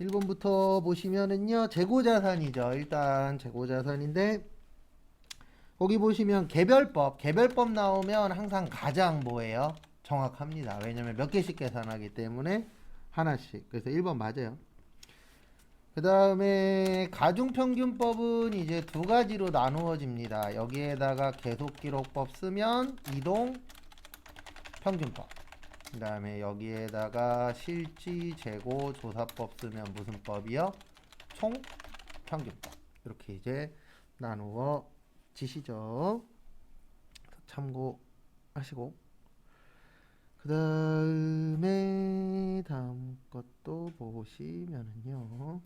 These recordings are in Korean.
1번부터 보시면은요, 재고자산이죠. 일단 재고자산인데, 거기 보시면 개별법 나오면 항상 가장 뭐예요? 정확합니다. 왜냐면 몇 개씩 계산하기 때문에 하나씩. 그래서 1번 맞아요. 그 다음에 가중평균법은 이제 두 가지로 나누어집니다. 여기에다가 계속기록법 쓰면 이동평균법. 그 다음에 여기에다가 실지, 재고, 조사법 쓰면 무슨 법이요? 총평균법. 이렇게 이제 나누어지시죠. 참고하시고. 그 다음에 다음 것도 보시면은요.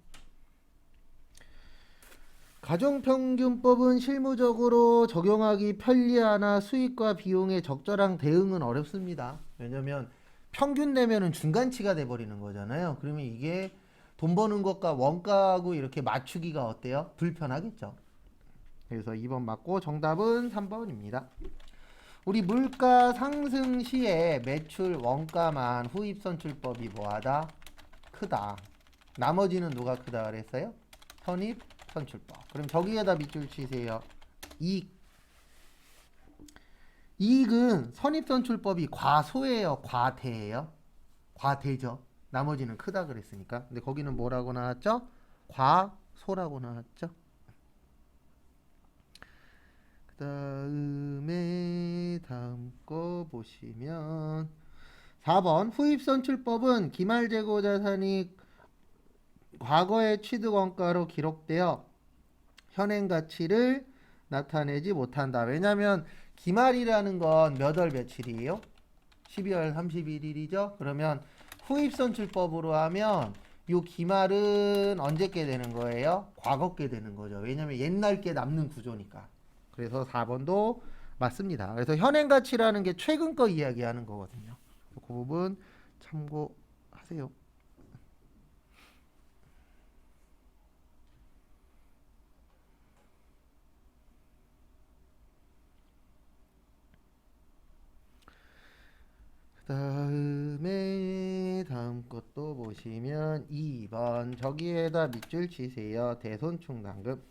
가중평균법은 실무적으로 적용하기 편리하나 수익과 비용의 적절한 대응은 어렵습니다. 왜냐면 평균 내면은 중간치가 돼버리는 거잖아요. 그러면 이게 돈 버는 것과 원가하고 이렇게 맞추기가 어때요? 불편하겠죠. 그래서 2번 맞고 정답은 3번입니다. 우리 물가 상승 시에 매출 원가만 후입선출법이 뭐하다? 크다. 나머지는 누가 크다 그랬어요? 선입선출법. 그럼 저기에다 밑줄 치세요. 이익은 선입선출법이 과소예요, 과대예요? 과대죠. 나머지는 크다 그랬으니까. 근데 거기는 뭐라고 나왔죠? 과소라고 나왔죠. 그 다음에 다음 거 보시면 4번 후입선출법은 기말재고자산이 과거의 취득원가로 기록되어 현행가치를 나타내지 못한다. 왜냐하면 기말이라는 건 몇 월 며칠이에요? 12월 31일이죠. 그러면 후입선출법으로 하면 요 기말은 언제 게 되는 거예요? 과거 게 되는 거죠. 왜냐면 옛날 게 남는 구조니까. 그래서 4번도 맞습니다. 그래서 현행가치라는 게 최근 거 이야기하는 거거든요. 그 부분 참고하세요. 다음에 다음 것도 보시면 2번 저기에다 밑줄 치세요. 대손충당금.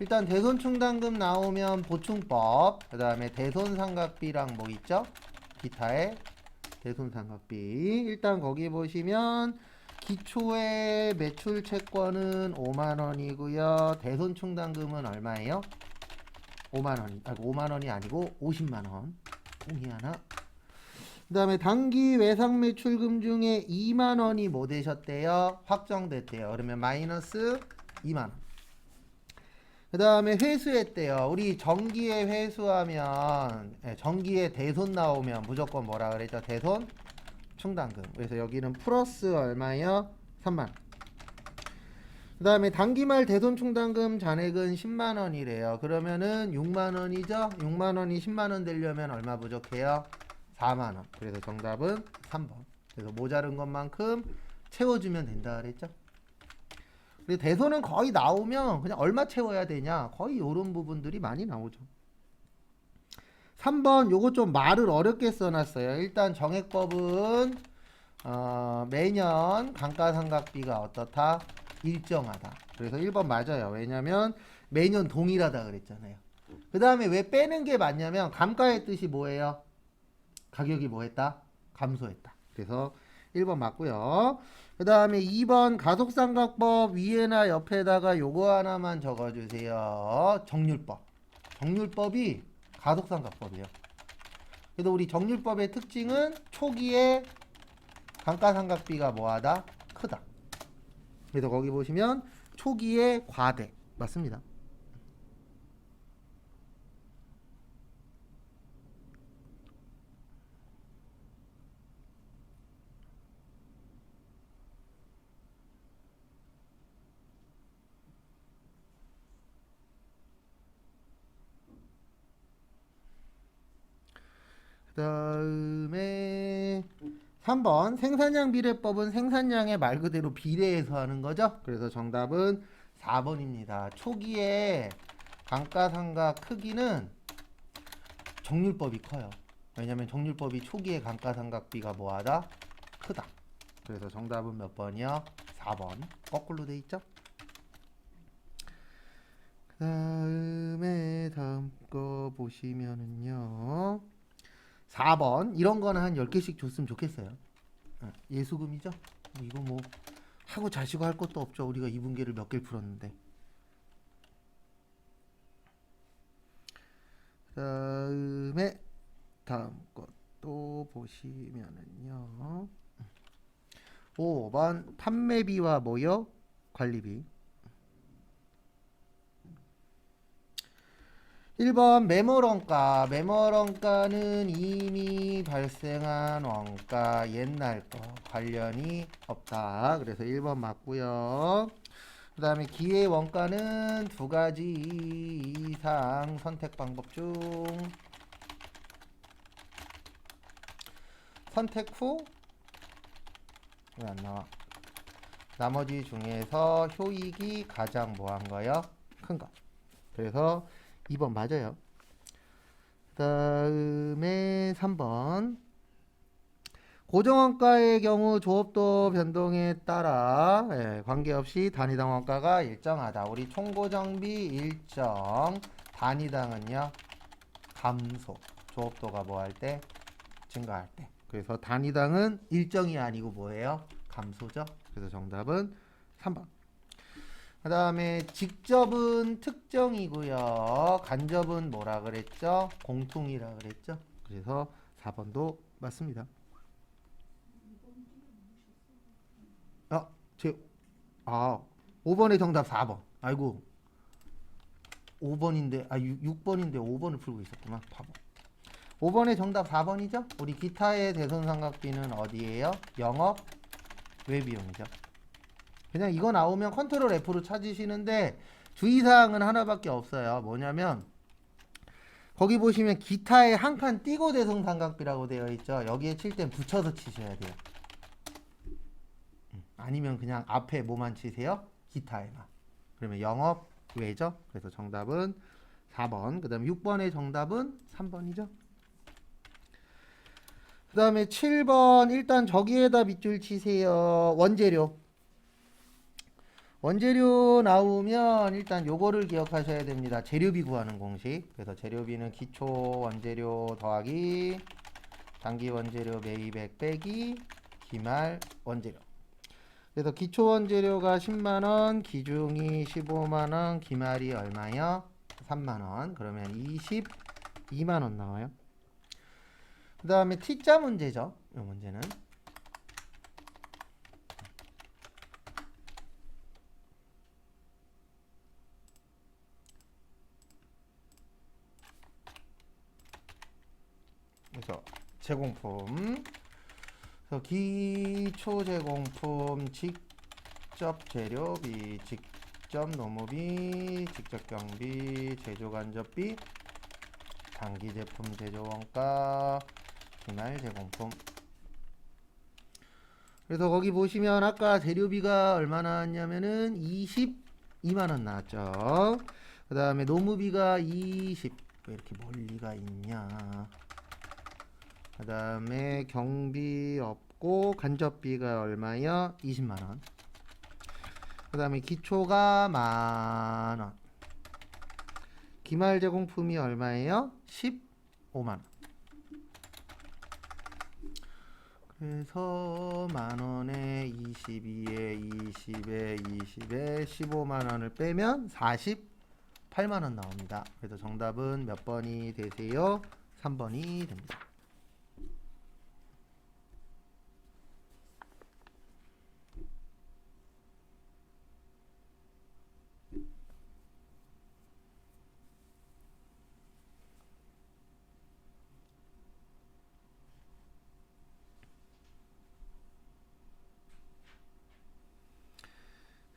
일단 대손충당금 나오면 보충법, 그 다음에 대손상각비랑 뭐 있죠? 기타의 대손상각비. 일단 거기 보시면 기초의 매출 채권은 5만원이고요. 대손충당금은 얼마예요? 5만원. 5만원이 아니고 50만원. 공이 하나. 그 다음에 단기 외상 매출금 중에 2만원이 뭐 되셨대요? 확정됐대요. 그러면 마이너스 2만원. 그 다음에 회수했대요. 우리 정기에 회수하면, 정기에 대손 나오면 무조건 뭐라 그랬죠? 대손 충당금. 그래서 여기는 플러스 얼마요? 3만원. 그 다음에 단기말 대손 충당금 잔액은 10만원이래요. 그러면은 6만원이죠? 6만원이 10만원 되려면 얼마 부족해요? 4만원. 그래서 정답은 3번. 그래서 모자른 것만큼 채워주면 된다 그랬죠? 근데 대손은 거의 나오면 그냥 얼마 채워야 되냐? 거의 이런 부분들이 많이 나오죠. 3번 요거 좀 말을 어렵게 써놨어요. 일단 정액법은 매년 감가상각비가 어떻다? 일정하다. 그래서 1번 맞아요. 왜냐면 매년 동일하다 그랬잖아요. 그 다음에 왜 빼는 게 맞냐면 감가의 뜻이 뭐예요? 가격이 뭐 했다? 감소했다. 그래서 1번 맞고요. 그 다음에 2번 가속상각법 위에나 옆에다가 요거 하나만 적어주세요. 정률법. 정률법이 가속상각법이에요. 그래서 우리 정률법의 특징은 초기에 감가상각비가 뭐하다? 크다. 그래서 거기 보시면 초기에 과대. 맞습니다. 그 다음에 3번 생산량 비례법은 생산량에 말 그대로 비례해서 하는 거죠. 그래서 정답은 4번입니다. 초기에 감가상각 크기는 정률법이 커요. 왜냐면 정률법이 초기에 감가상각비가 뭐하다? 크다. 그래서 정답은 몇 번이요? 4번 거꾸로 돼 있죠? 다음 거 보시면은요 4번 이런 거는 한 10개씩 줬으면 좋겠어요. 예수금이죠? 이거 뭐 하고 자시고 할 것도 없죠. 우리가 2분계를 몇 개를 풀었는데. 다음 것도 보시면은요 5번 판매비와 뭐요? 관리비. 1번 매몰원가. 매몰원가는 이미 발생한 원가 옛날 거 관련이 없다. 그래서 1번 맞고요. 그 다음에 기회 원가는 2가지 이상 선택 방법 중 선택 후 왜 안 나와? 나머지 중에서 효익이 가장 뭐한 거요? 큰 거. 그래서 2번 맞아요. 그 다음에 3번 고정원가의 경우 조업도 변동에 따라 관계없이 단위당 원가가 일정하다. 우리 총고정비 일정, 단위당은요 감소. 조업도가 뭐 할 때? 증가할 때. 그래서 단위당은 일정이 아니고 뭐예요? 감소죠. 그래서 정답은 3번. 그 다음에 직접은 특정이고요. 간접은 뭐라 그랬죠? 공통이라 그랬죠. 그래서 4번도 맞습니다. 아, 5번의 정답 4번. 아이고. 5번인데, 6번인데 5번을 풀고 있었구나. 바보. 5번의 정답 4번이죠? 우리 기타의 대손삼각비는 어디예요? 영업 외비용이죠. 그냥 이거 나오면 컨트롤 F로 찾으시는데 주의사항은 하나밖에 없어요. 뭐냐면 거기 보시면 기타에 한 칸 띄고 대손삼각비라고 되어 있죠. 여기에 칠 땐 붙여서 치셔야 돼요. 아니면 그냥 앞에 뭐만 치세요? 기타에만. 그러면 영업 외죠. 그래서 정답은 4번. 그 다음에 6번의 정답은 3번이죠. 그 다음에 7번 일단 저기에다 밑줄 치세요. 원재료. 원재료 나오면 일단 요거를 기억하셔야 됩니다. 재료비 구하는 공식. 그래서 재료비는 기초 원재료 더하기 단기 원재료 매입액 빼기 기말 원재료. 그래서 기초 원재료가 10만원, 기중이 15만원, 기말이 얼마요? 3만원. 그러면 22만원 나와요. 그 다음에 T자 문제죠. 이 문제는. 그래서 제공품. 그래서 기초 제공품, 직접 재료비, 직접 노무비, 직접 경비, 제조 간접비, 단기 제품 제조 원가, 기말 제공품. 그래서 거기 보시면 아까 재료비가 얼마 나왔냐면은 22만원 나왔죠. 그 다음에 노무비가 20. 왜 이렇게 멀리가 있냐. 그 다음에 경비 없고 간접비가 얼마요? 20만원. 그 다음에 기초가 만원. 기말 제공품이 얼마예요? 15만원. 그래서 만원에 22에 20에 20에 15만원을 빼면 48만원 나옵니다. 그래서 정답은 몇 번이 되세요? 3번이 됩니다.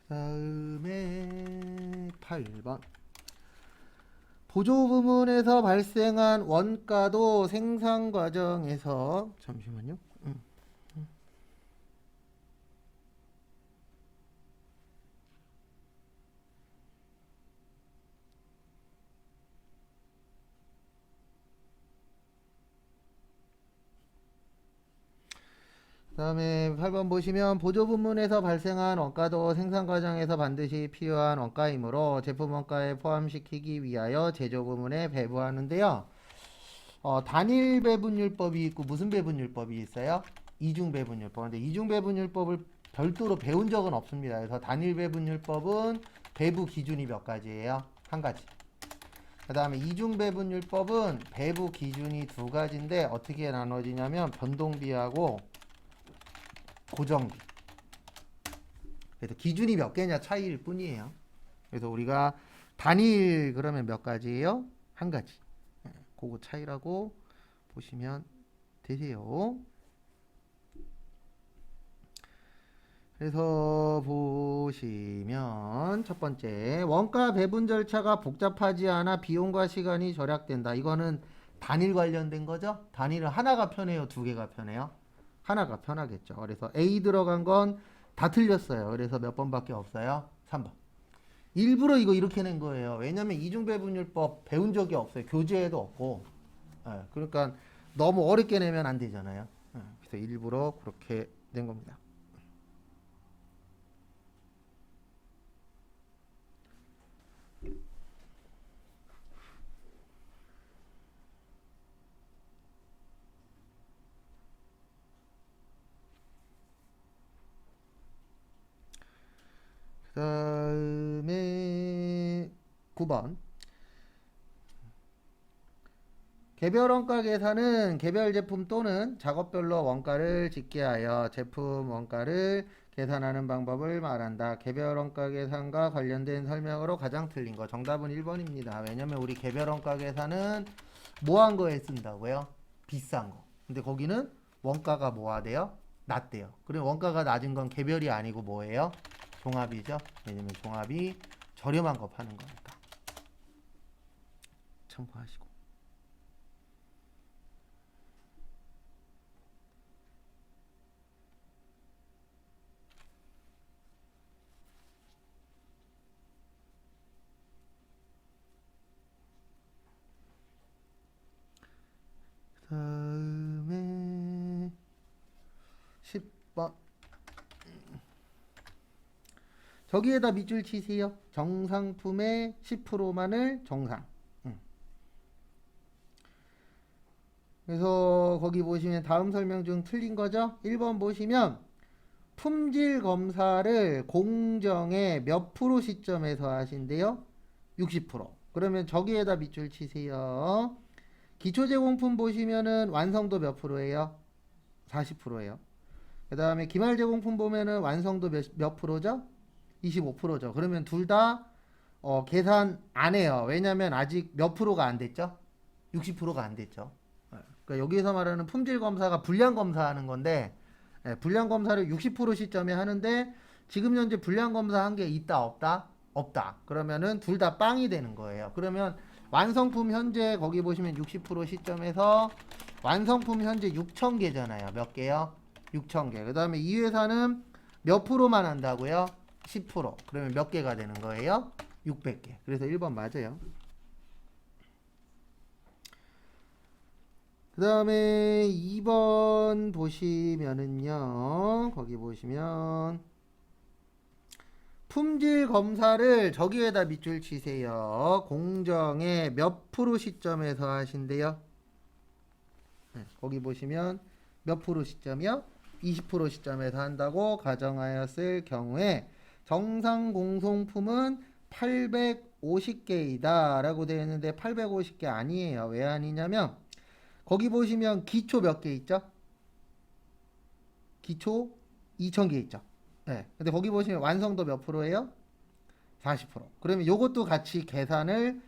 다음에 8번. 보조 부문에서 발생한 원가도 생산 과정에서 잠시만요. 그다음에 8번 보시면 보조부문에서 발생한 원가도 생산 과정에서 반드시 필요한 원가이므로 제품 원가에 포함시키기 위하여 제조부문에 배부하는데요. 단일 배분율법이 있고 무슨 배분율법이 있어요? 이중 배분율법. 근데 이중 배분율법을 별도로 배운 적은 없습니다. 그래서 단일 배분율법은 배부 기준이 몇 가지예요? 한 가지. 그 다음에 이중 배분율법은 배부 기준이 두 가지인데 어떻게 나눠지냐면 변동비하고 고정비. 그래서 기준이 몇 개냐 차이일 뿐이에요. 그래서 우리가 단일 그러면 몇 가지예요? 한 가지. 그거 차이라고 보시면 되세요. 그래서 보시면 첫 번째 원가 배분 절차가 복잡하지 않아 비용과 시간이 절약된다. 이거는 단일 관련된 거죠. 단일은 하나가 편해요, 두 개가 편해요? 하나가 편하겠죠. 그래서 A 들어간 건 다 틀렸어요. 그래서 몇 번밖에 없어요? 3번. 일부러 이거 이렇게 낸 거예요. 왜냐면 이중배분율법 배운 적이 없어요. 교재에도 없고. 그러니까 너무 어렵게 내면 안 되잖아요. 그래서 일부러 그렇게 낸 겁니다. 그 다음에 9번 개별 원가 계산은 개별 제품 또는 작업별로 원가를 짓게 하여 제품 원가를 계산하는 방법을 말한다. 개별 원가 계산과 관련된 설명으로 가장 틀린 거. 정답은 1번입니다. 왜냐면 우리 개별 원가 계산은 뭐한 거에 쓴다고요? 비싼 거. 근데 거기는 원가가 뭐가 돼요? 낮대요. 그럼 원가가 낮은 건 개별이 아니고 뭐예요? 종합이죠. 왜냐면 종합이 저렴한 거 파는 거니까. 참고하시고. 다음에 10번 저기에다 밑줄 치세요. 정상품의 10%만을 정상. 그래서 거기 보시면 다음 설명 중 틀린 거죠. 1번 보시면 품질 검사를 공정의 몇 프로 시점에서 하신대요? 60%. 그러면 저기에다 밑줄 치세요. 기초제공품 보시면은 완성도 몇 프로예요? 40%예요. 그 다음에 기말제공품 보면은 완성도 몇 프로죠? 25%죠. 그러면 둘 다 계산 안 해요. 왜냐면 아직 몇 프로가 안 됐죠? 60%가 안 됐죠. 그러니까 여기서 말하는 품질 검사가 불량 검사하는 건데 불량 검사를 60% 시점에 하는데 지금 현재 불량 검사한 게 있다 없다? 없다. 그러면은 둘 다 빵이 되는 거예요. 그러면 완성품 현재 거기 보시면 60% 시점에서 완성품 현재 6,000개잖아요. 몇 개요? 6,000개. 그 다음에 이 회사는 몇 프로만 한다고요? 10%. 그러면 몇 개가 되는 거예요? 600개. 그래서 1번 맞아요. 그 다음에 2번 보시면은요. 거기 보시면 품질 검사를 저기에다 밑줄 치세요. 공정의 몇 프로 시점에서 하신대요? 거기 보시면 몇 프로 시점이요? 20% 시점에서 한다고 가정하였을 경우에 정상 공송품은 850개이다 라고 되어 있는데 850개 아니에요. 왜 아니냐면 거기 보시면 기초 몇 개 있죠? 기초 2,000개 있죠? 네. 근데 거기 보시면 완성도 몇 프로예요? 40%. 그러면 요것도 같이 계산을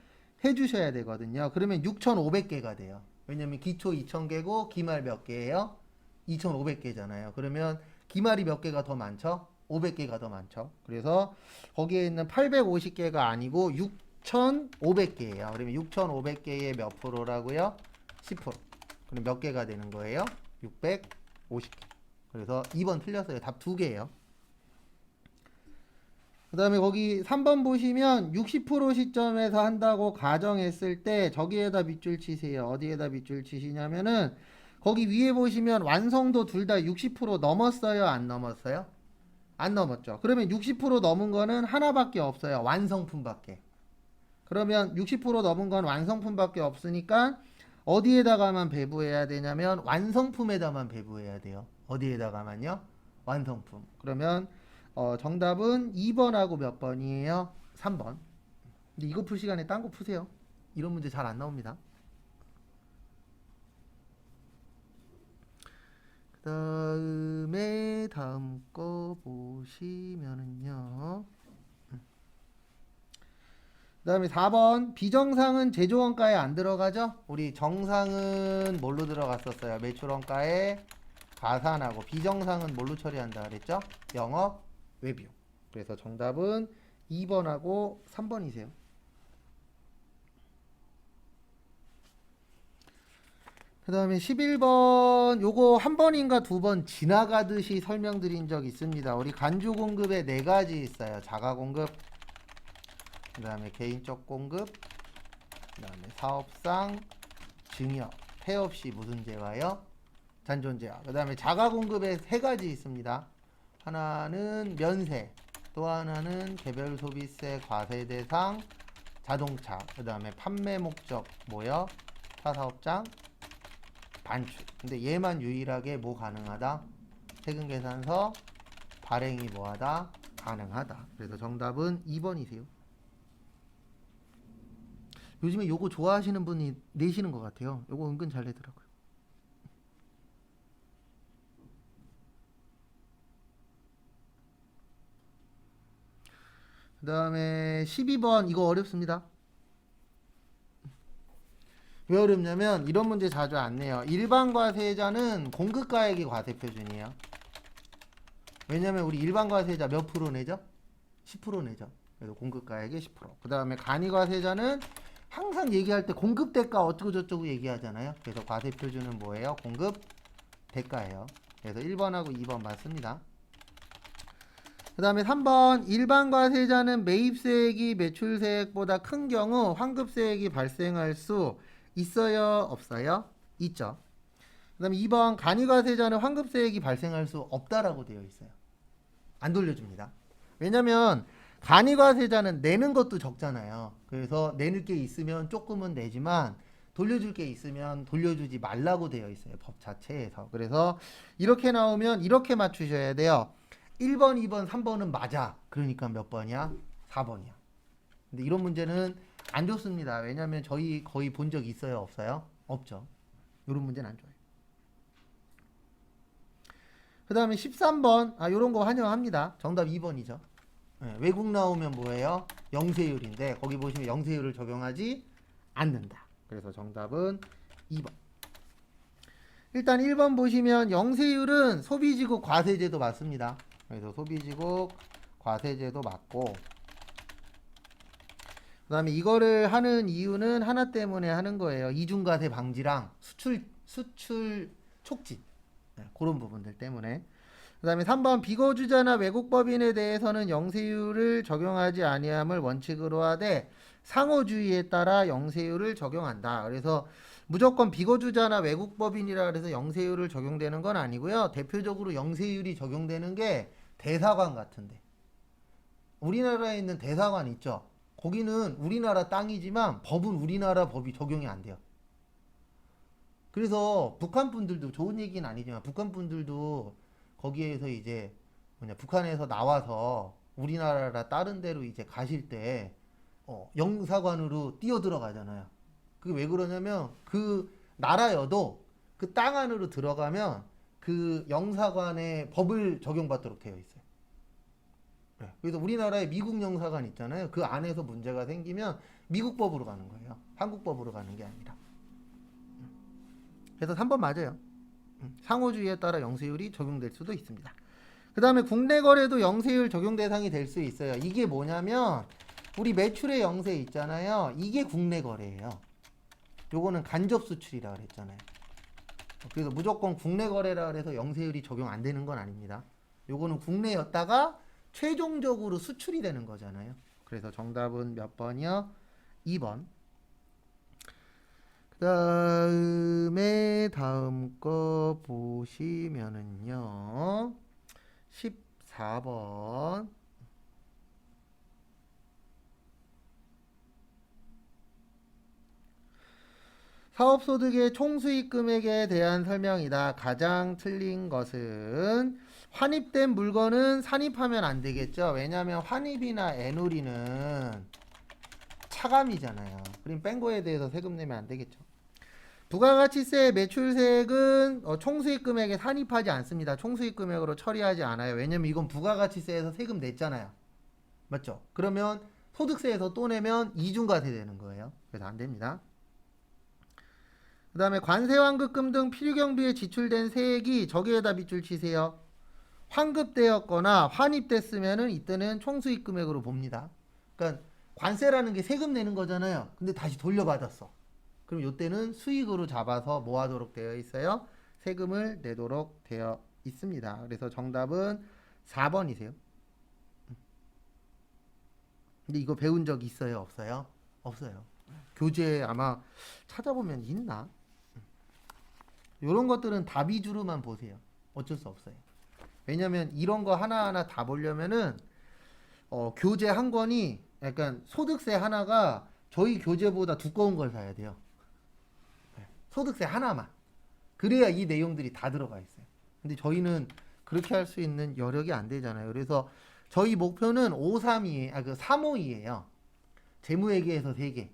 해 주셔야 되거든요. 그러면 6,500개가 돼요. 왜냐면 기초 2,000개고 기말 몇 개예요? 2,500개잖아요. 그러면 기말이 몇 개가 더 많죠? 500개가 더 많죠. 그래서 거기에 있는 850개가 아니고 6,500개예요. 그러면 6,500개의 몇 프로라고요? 10%. 그럼 몇 개가 되는 거예요? 650개. 그래서 2번 틀렸어요. 답 2개예요. 그 다음에 거기 3번 보시면 60% 시점에서 한다고 가정했을 때 저기에다 밑줄 치세요. 어디에다 밑줄 치시냐면은 거기 위에 보시면 완성도 둘 다 60% 넘었어요, 안 넘었어요? 안 넘었죠. 그러면 60% 넘은 거는 하나밖에 없어요. 완성품밖에. 그러면 60% 넘은 건 완성품밖에 없으니까 어디에다가만 배부해야 되냐면 완성품에다만 배부해야 돼요. 어디에다가만요? 완성품. 그러면 정답은 2번하고 몇 번이에요? 3번. 근데 이거 풀 시간에 딴 거 푸세요. 이런 문제 잘 안 나옵니다. 그다음에 다음 거 보시면은요. 그다음에 4번 비정상은 제조원가에 안 들어가죠? 우리 정상은 뭘로 들어갔었어요? 매출원가에 가산하고 비정상은 뭘로 처리한다 그랬죠? 영업 외비용. 그래서 정답은 2번하고 3번이세요. 그 다음에 11번 요거 한 번인가 두 번 지나가듯이 설명드린 적 있습니다. 우리 간주 공급에 네 가지 있어요. 자가 공급, 그 다음에 개인적 공급, 그 다음에 사업상 증여, 폐업 시 무슨 재화요? 잔존재화. 그 다음에 자가 공급에 세 가지 있습니다. 하나는 면세, 또 하나는 개별 소비세 과세 대상 자동차, 그 다음에 판매 목적 뭐요? 타사업장 반출. 근데 얘만 유일하게 뭐 가능하다? 세금 계산서 발행이 뭐하다? 가능하다. 그래서 정답은 2번이세요. 요즘에 요거 좋아하시는 분이 내시는 것 같아요. 요거 은근 잘 내더라고요. 그 다음에 12번 이거 어렵습니다. 왜 어렵냐면 이런 문제 자주 안 내요. 일반 과세자는 공급가액이 과세 표준이에요. 왜냐면 우리 일반 과세자 몇 프로 내죠? 10% 내죠. 그래서 공급가액의 10%. 그 다음에 간이 과세자는 항상 얘기할 때 공급 대가 어쩌고 저쩌고 얘기하잖아요. 그래서 과세 표준은 뭐예요? 공급 대가예요. 그래서 1번하고 2번 맞습니다. 그 다음에 3번 일반 과세자는 매입세액이 매출세액보다 큰 경우 환급세액이 발생할 수 있어요? 없어요? 있죠. 그 다음에 2번 간이과세자는 환급세액이 발생할 수 없다라고 되어 있어요. 안 돌려줍니다. 왜냐면 간이과세자는 내는 것도 적잖아요. 그래서 내는 게 있으면 조금은 내지만 돌려줄 게 있으면 돌려주지 말라고 되어 있어요. 법 자체에서. 그래서 이렇게 나오면 이렇게 맞추셔야 돼요. 1번, 2번, 3번은 맞아. 그러니까 몇 번이야? 4번이야. 근데 이런 문제는 안 좋습니다. 왜냐면 저희 거의 본 적 있어요? 없어요? 없죠. 이런 문제는 안 좋아요. 그 다음에 13번 요런 거 환영합니다. 정답 2번이죠. 네, 외국 나오면 뭐예요? 영세율인데 거기 보시면 영세율을 적용하지 않는다. 그래서 정답은 2번. 일단 1번 보시면 영세율은 소비지국 과세제도 맞습니다. 그래서 소비지국 과세제도 맞고, 그 다음에 이거를 하는 이유는 하나 때문에 하는 거예요. 이중과세 방지랑 수출 촉진. 네, 그런 부분들 때문에. 그 다음에 3번 비거주자나 외국법인에 대해서는 영세율을 적용하지 아니함을 원칙으로 하되 상호주의에 따라 영세율을 적용한다. 그래서 무조건 비거주자나 외국법인이라 그래서 영세율을 적용되는 건 아니고요. 대표적으로 영세율이 적용되는 게 대사관 같은데. 우리나라에 있는 대사관 있죠. 거기는 우리나라 땅이지만 법은 우리나라 법이 적용이 안 돼요. 그래서 북한 분들도 좋은 얘기는 아니지만 북한 분들도 거기에서 이제 북한에서 나와서 우리나라 다른 데로 이제 가실 때 영사관으로 뛰어 들어가잖아요. 그게 왜 그러냐면 그 나라여도 그 땅 안으로 들어가면 그 영사관의 법을 적용받도록 되어 있어요. 네. 그래서 우리나라에 미국 영사관 있잖아요. 그 안에서 문제가 생기면 미국 법으로 가는 거예요. 한국 법으로 가는 게 아니라. 그래서 3번 맞아요. 상호주의에 따라 영세율이 적용될 수도 있습니다. 그 다음에 국내 거래도 영세율 적용 대상이 될 수 있어요. 이게 뭐냐면 우리 매출의 영세 있잖아요. 이게 국내 거래예요. 요거는 간접 수출이라 그랬잖아요. 그래서 무조건 국내 거래라 그래서 영세율이 적용 안 되는 건 아닙니다. 요거는 국내였다가 최종적으로 수출이 되는 거잖아요. 그래서 정답은 몇 번이요? 2번. 그 그다음에 다음 거 보시면은요. 14번. 사업소득의 총수익 금액에 대한 설명이다. 가장 틀린 것은 환입된 물건은 산입하면 안 되겠죠. 왜냐하면 환입이나 애누리는 차감이잖아요. 그럼 뺀 거에 대해서 세금 내면 안 되겠죠. 부가가치세 매출세액은 총수익 금액에 산입하지 않습니다. 총수익 금액으로 처리하지 않아요. 왜냐면 이건 부가가치세에서 세금 냈잖아요. 맞죠? 그러면 소득세에서 또 내면 이중과세 되는 거예요. 그래서 안 됩니다. 그 다음에 관세환급금 등 필요경비에 지출된 세액이 저기에다 밑줄 치세요. 환급되었거나 환입됐으면은 이때는 총수익 금액으로 봅니다. 그러니까 관세라는 게 세금 내는 거잖아요. 근데 다시 돌려받았어. 그럼 이때는 수익으로 잡아서 뭐 하도록 되어 있어요? 세금을 내도록 되어 있습니다. 그래서 정답은 4번이세요. 근데 이거 배운 적 있어요? 없어요? 없어요. 교재에 아마 찾아보면 있나? 이런 것들은 다비주로만 보세요. 어쩔 수 없어요. 왜냐면 이런 거 하나하나 다 보려면은 교재 한 권이 약간 소득세 하나가 저희 교재보다 두꺼운 걸 사야 돼요. 소득세 하나만. 그래야 이 내용들이 다 들어가 있어요. 근데 저희는 그렇게 할 수 있는 여력이 안 되잖아요. 그래서 저희 목표는 352예요. 재무회계에서 3개,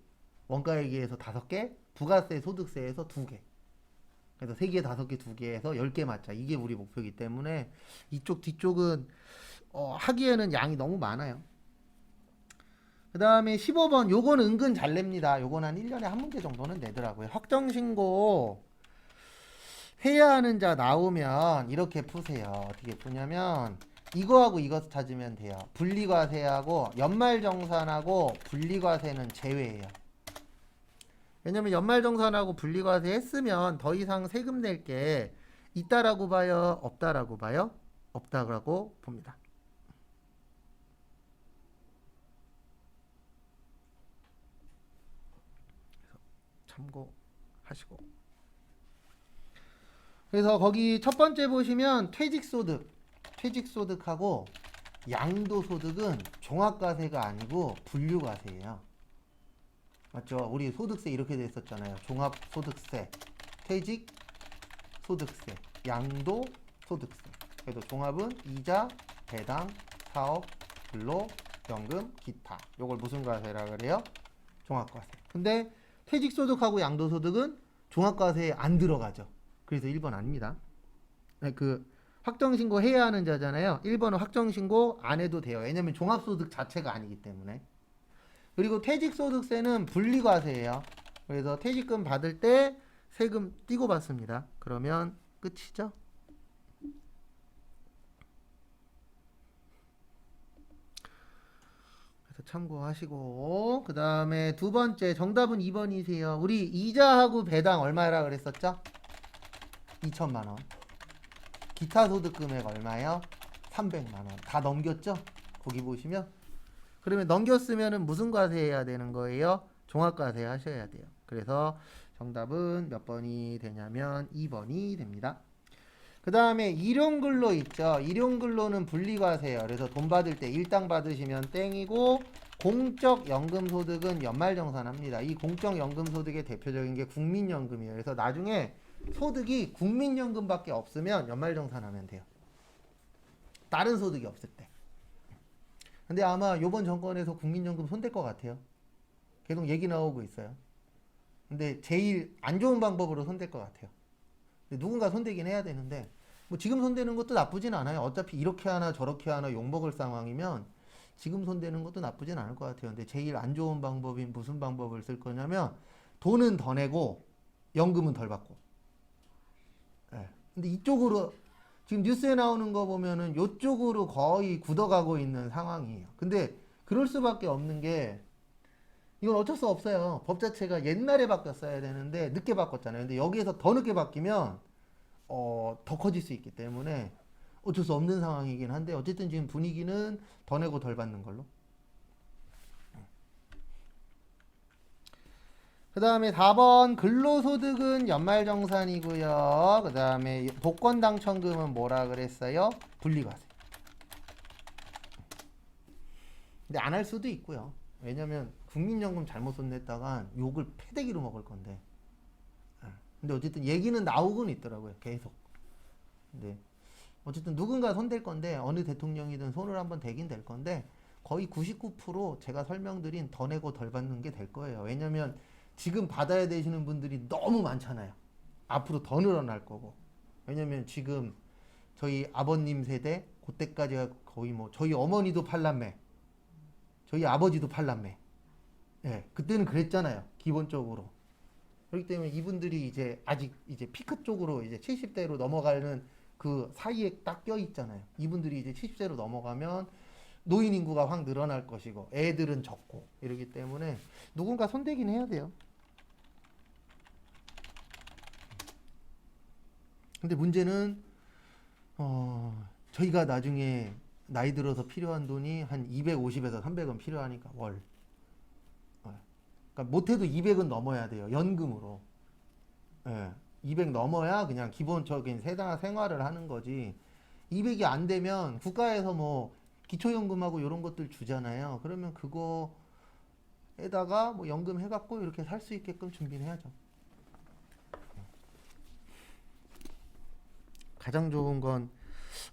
원가회계에서 5개, 부가세 소득세에서 2개. 그래서 3개, 5개, 2개에서 10개 맞자. 이게 우리 목표이기 때문에 이쪽 뒤쪽은 하기에는 양이 너무 많아요. 그 다음에 15번 요건 은근 잘 냅니다. 요건 한 1년에 한 문제 정도는 내더라고요. 확정신고 해야 하는 자 나오면 이렇게 푸세요. 어떻게 푸냐면 이거하고 이거 찾으면 돼요. 분리과세하고 연말정산하고 분리과세는 제외예요. 왜냐면 연말정산하고 분리과세 했으면 더 이상 세금 낼 게 있다라고 봐요? 없다라고 봐요? 없다라고 봅니다. 참고하시고. 그래서 거기 첫 번째 보시면 퇴직소득하고 양도소득은 종합과세가 아니고 분류과세예요. 맞죠? 우리 소득세 이렇게 됐었잖아요. 종합소득세, 퇴직소득세, 양도소득세. 그래서 종합은 이자, 배당, 사업, 근로, 연금, 기타. 요걸 무슨 과세라 그래요? 종합과세. 근데 퇴직소득하고 양도소득은 종합과세에 안 들어가죠. 그래서 1번 아닙니다. 그 확정신고 해야 하는 자잖아요. 1번은 확정신고 안 해도 돼요. 왜냐면 종합소득 자체가 아니기 때문에. 그리고 퇴직소득세는 분리과세예요. 그래서 퇴직금 받을 때 세금 띄고 받습니다. 그러면 끝이죠. 그래서 참고하시고 그 다음에 두 번째 정답은 2번이세요. 우리 이자하고 배당 얼마라 그랬었죠? 2천만 원. 기타 소득 금액 얼마요? 300만 원. 다 넘겼죠? 거기 보시면. 그러면 넘겼으면은 무슨 과세 해야 되는 거예요? 종합과세 하셔야 돼요. 그래서 정답은 몇 번이 되냐면 2번이 됩니다. 그 다음에 일용근로 있죠. 일용근로는 분리과세예요. 그래서 돈 받을 때 일당 받으시면 땡이고 공적연금소득은 연말정산합니다. 이 공적연금소득의 대표적인 게 국민연금이에요. 그래서 나중에 소득이 국민연금밖에 없으면 연말정산하면 돼요. 다른 소득이 없을 때. 근데 아마 요번 정권에서 국민연금 손댈 것 같아요. 계속 얘기 나오고 있어요. 근데 제일 안 좋은 방법으로 손댈 것 같아요. 근데 누군가 손대긴 해야 되는데 뭐 지금 손대는 것도 나쁘진 않아요. 어차피 이렇게 하나 저렇게 하나 욕먹을 상황이면 지금 손대는 것도 나쁘진 않을 것 같아요. 근데 제일 안 좋은 방법인 무슨 방법을 쓸 거냐면 돈은 더 내고 연금은 덜 받고. 네. 근데 이쪽으로 지금 뉴스에 나오는 거 보면은 이쪽으로 거의 굳어가고 있는 상황이에요. 근데 그럴 수밖에 없는 게 이건 어쩔 수 없어요. 법 자체가 옛날에 바뀌었어야 되는데 늦게 바꿨잖아요. 근데 여기에서 더 늦게 바뀌면 더 커질 수 있기 때문에 어쩔 수 없는 상황이긴 한데 어쨌든 지금 분위기는 더 내고 덜 받는 걸로. 그 다음에 4번 근로소득은 연말정산이고요. 그 다음에 복권당첨금은 뭐라 그랬어요? 분리과세. 근데 안 할 수도 있고요. 왜냐면 국민연금 잘못 손댔다가 욕을 패대기로 먹을 건데. 근데 어쨌든 얘기는 나오곤 있더라고요. 계속. 근데 어쨌든 누군가 손댈 건데 어느 대통령이든 손을 한번 대긴 될 건데 거의 99% 제가 설명드린 더 내고 덜 받는 게 될 거예요. 왜냐면 지금 받아야 되시는 분들이 너무 많잖아요. 앞으로 더 늘어날 거고. 왜냐면 지금 저희 아버님 세대 그때까지가 거의 뭐 저희 어머니도 팔남매, 저희 아버지도 팔남매. 예, 그때는 그랬잖아요. 기본적으로. 그렇기 때문에 이분들이 이제 아직 이제 피크 쪽으로 이제 70대로 넘어가는 그 사이에 딱 껴 있잖아요. 이분들이 이제 70대로 넘어가면 노인 인구가 확 늘어날 것이고 애들은 적고 이러기 때문에 누군가 손대긴 해야 돼요. 근데 문제는 저희가 나중에 나이 들어서 필요한 돈이 한 250에서 300은 필요하니까 월. 그러니까 못해도 200은 넘어야 돼요. 연금으로. 예. 200 넘어야 그냥 기본적인 생활을 하는 거지. 200이 안 되면 국가에서 뭐 기초연금하고 이런 것들 주잖아요. 그러면 그거에다가 뭐 연금 해갖고 이렇게 살 수 있게끔 준비를 해야죠. 가장 좋은 건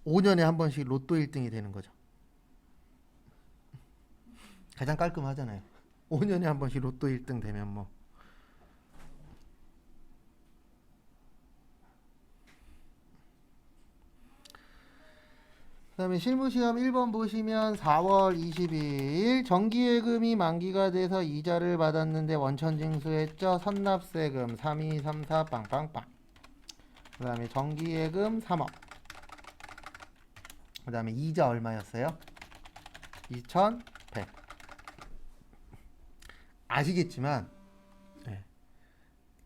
5년에 한 번씩 로또 1등이 되는 거죠. 가장 깔끔하잖아요. 5년에 한 번씩 로또 1등 되면 뭐. 그 다음에 실무시험 1번 보시면 4월 22일 정기예금이 만기가 돼서 이자를 받았는데 원천징수했죠. 선납세금 3234 빵빵빵. 그 다음에 정기예금 3억. 그 다음에 이자 얼마였어요? 2100. 아시겠지만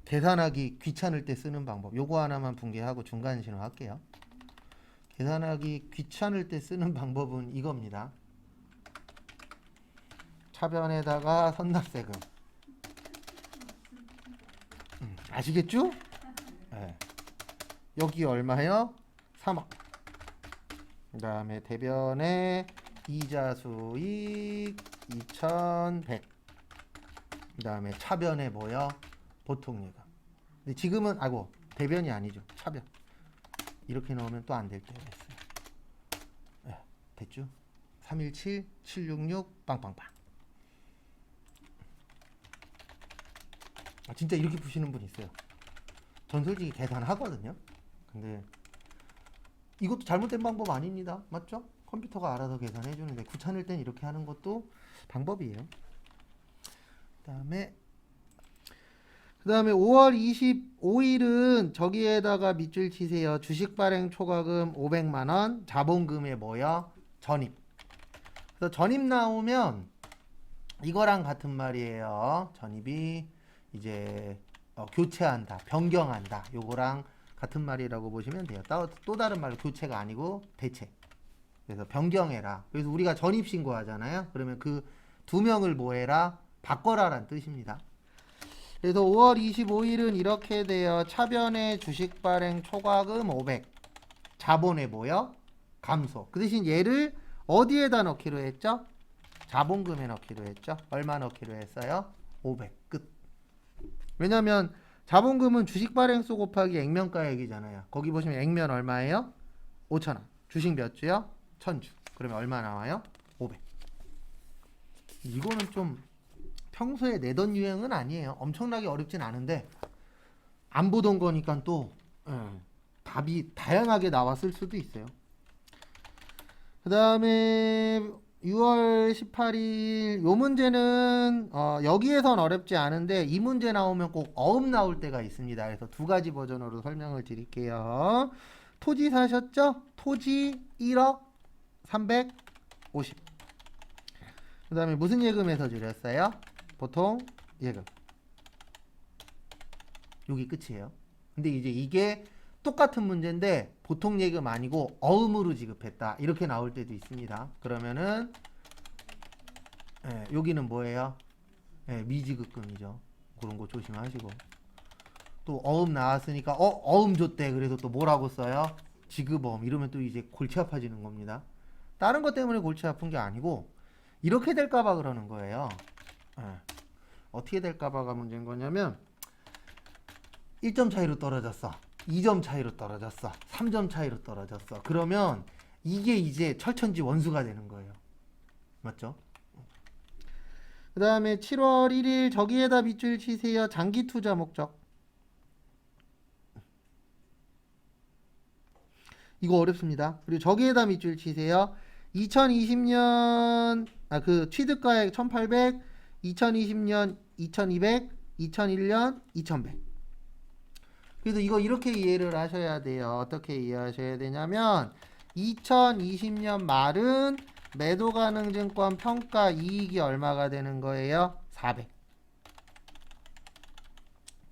계산하기 귀찮을 때 쓰는 방법 요거 하나만 분개하고 중간 신호 할게요. 계산하기 귀찮을 때 쓰는 방법은 이겁니다. 차변에다가 선납세금. 아시겠죠? 네. 여기 얼마요? 3억. 그 다음에 대변에 이자 수익 2100. 그 다음에 차변에 뭐요? 보통예금. 근데 지금은 대변이 아니죠. 차변. 이렇게 넣으면 또 안 될 때가 있어요. 네, 됐죠? 317 766 빵빵빵. 진짜 이렇게 푸시는 분 있어요. 전 솔직히 계산하거든요. 근데 이것도 잘못된 방법 아닙니다. 맞죠? 컴퓨터가 알아서 계산해 주는데 귀찮을 땐 이렇게 하는 것도 방법이에요. 그다음에 5월 25일은 저기에다가 밑줄 치세요. 주식 발행 초과금 500만 원, 자본금에 뭐요? 전입. 그래서 전입 나오면 이거랑 같은 말이에요. 전입이 이제 교체한다, 변경한다. 요거랑 같은 말이라고 보시면 돼요. 또 다른 말로 교체가 아니고 대체. 그래서 변경해라. 그래서 우리가 전입 신고하잖아요. 그러면 그 두 명을 뭐해라? 바꿔라란 뜻입니다. 그래서 5월 25일은 이렇게 돼요. 차변의 주식 발행 초과금 500. 자본에 뭐요? 감소. 그 대신 얘를 어디에다 넣기로 했죠? 자본금에 넣기로 했죠. 얼마 넣기로 했어요? 500. 끝. 왜냐면 자본금은 주식 발행수 곱하기 액면가액이잖아요. 거기 보시면 액면 얼마예요? 5,000원. 주식 몇 주요? 1000주. 그러면 얼마 나와요? 500. 이거는 좀 평소에 내던 유형은 아니에요. 엄청나게 어렵진 않은데 안 보던 거니까 또 답이 다양하게 나왔을 수도 있어요. 그 다음에 6월 18일 요 문제는 여기에선 어렵지 않은데 이 문제 나오면 꼭 어음 나올 때가 있습니다. 그래서 두 가지 버전으로 설명을 드릴게요. 토지 사셨죠? 토지 1억 350. 그 다음에 무슨 예금에서 줄였어요? 보통 예금. 여기 끝이에요. 근데 이제 이게 똑같은 문제인데 보통 예금 아니고 어음으로 지급했다. 이렇게 나올 때도 있습니다. 그러면은 여기는 뭐예요? 미지급금이죠. 그런 거 조심하시고. 또 어음 나왔으니까 어음 줬대. 그래서 또 뭐라고 써요? 지급어음 이러면 또 이제 골치 아파지는 겁니다. 다른 것 때문에 골치 아픈 게 아니고 이렇게 될까봐 그러는 거예요. 예. 어떻게 될까봐가 문제인 거냐면 1점 차이로 떨어졌어. 2점 차이로 떨어졌어. 3점 차이로 떨어졌어. 그러면 이게 이제 철천지 원수가 되는 거예요. 맞죠? 그 다음에 7월 1일 저기에다 밑줄 치세요. 장기 투자 목적. 이거 어렵습니다. 그리고 저기에다 밑줄 치세요. 2020년 그 취득가액 1800, 2020년 2200, 2001년 2100. 그래서 이거 이렇게 이해를 하셔야 돼요. 어떻게 이해하셔야 되냐면 2020년 말은 매도 가능 증권 평가 이익이 얼마가 되는 거예요? 400.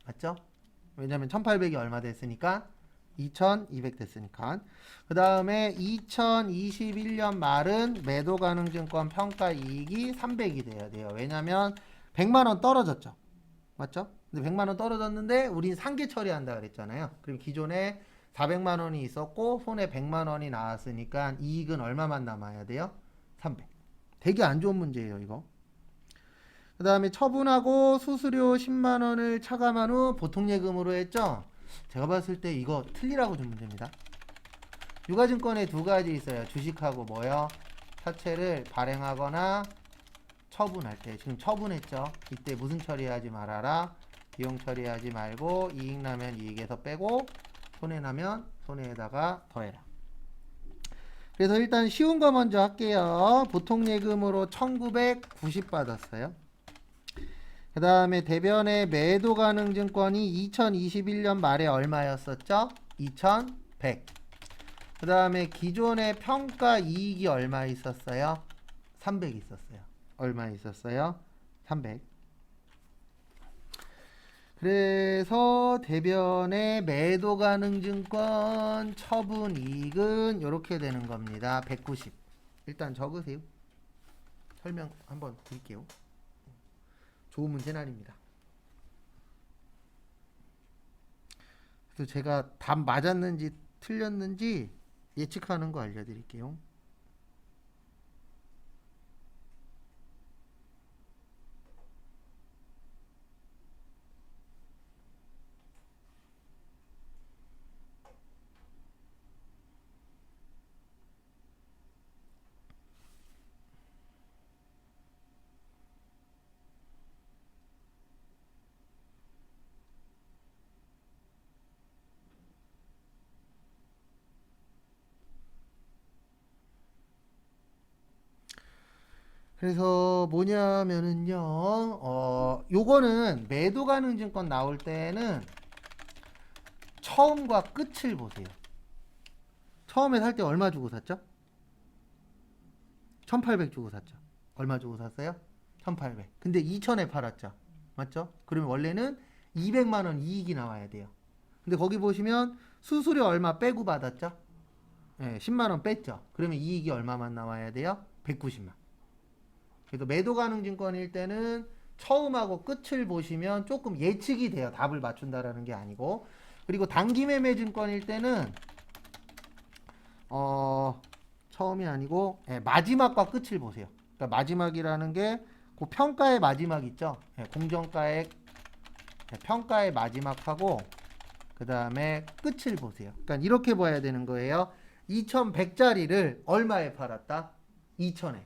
맞죠? 왜냐면 1800이 얼마 됐으니까 2200 됐으니까. 그 다음에 2021년 말은 매도 가능 증권 평가 이익이 300이 돼야 돼요. 왜냐면 100만원 떨어졌죠. 맞죠? 근데 100만원 떨어졌는데 우린 상계 처리한다 그랬잖아요. 그럼 기존에 400만원이 있었고 손에 100만원이 나왔으니까 이익은 얼마만 남아야 돼요? 300. 되게 안 좋은 문제예요, 이거. 그 다음에 처분하고 수수료 10만원을 차감한 후 보통예금으로 했죠? 제가 봤을 때 이거 틀리라고 준 문제입니다. 유가증권에 두 가지 있어요. 주식하고 뭐요? 사채를 발행하거나 처분할 때. 지금 처분했죠? 이때 무슨 처리하지 말아라? 비용 처리하지 말고 이익 나면 이익에서 빼고 손해 나면 손해에다가 더해라. 그래서 일단 쉬운 거 먼저 할게요. 보통예금으로 1990 받았어요. 그 다음에 대변의 매도 가능 증권이 2021년 말에 얼마였었죠? 2100. 그 다음에 기존의 평가 이익이 얼마 있었어요? 300 있었어요. 얼마 있었어요? 300. 그래서 대변의 매도 가능 증권 처분 이익은 이렇게 되는 겁니다. 190. 일단 적으세요. 설명 한번 드릴게요. 좋은 문제는 아닙니다. 그래서 제가 답 맞았는지 틀렸는지 예측하는 거 알려드릴게요. 그래서 뭐냐면은요, 요거는 매도 가능 증권 나올 때는 처음과 끝을 보세요. 처음에 살 때 얼마 주고 샀죠? 1800 주고 샀죠. 얼마 주고 샀어요? 1800. 근데 2000에 팔았죠. 맞죠? 그러면 원래는 200만원 이익이 나와야 돼요. 근데 거기 보시면 수수료 얼마 빼고 받았죠? 네, 10만원 뺐죠. 그러면 이익이 얼마만 나와야 돼요? 190만. 그래서 매도 가능 증권일 때는 처음하고 끝을 보시면 조금 예측이 돼요. 답을 맞춘다라는 게 아니고. 그리고 단기 매매 증권일 때는 처음이 아니고 마지막과 끝을 보세요. 그러니까 마지막이라는 게 그 평가의 마지막 있죠. 공정가액 평가의 마지막하고 그 다음에 끝을 보세요. 그러니까 이렇게 봐야 되는 거예요. 2100짜리를 얼마에 팔았다? 2000에.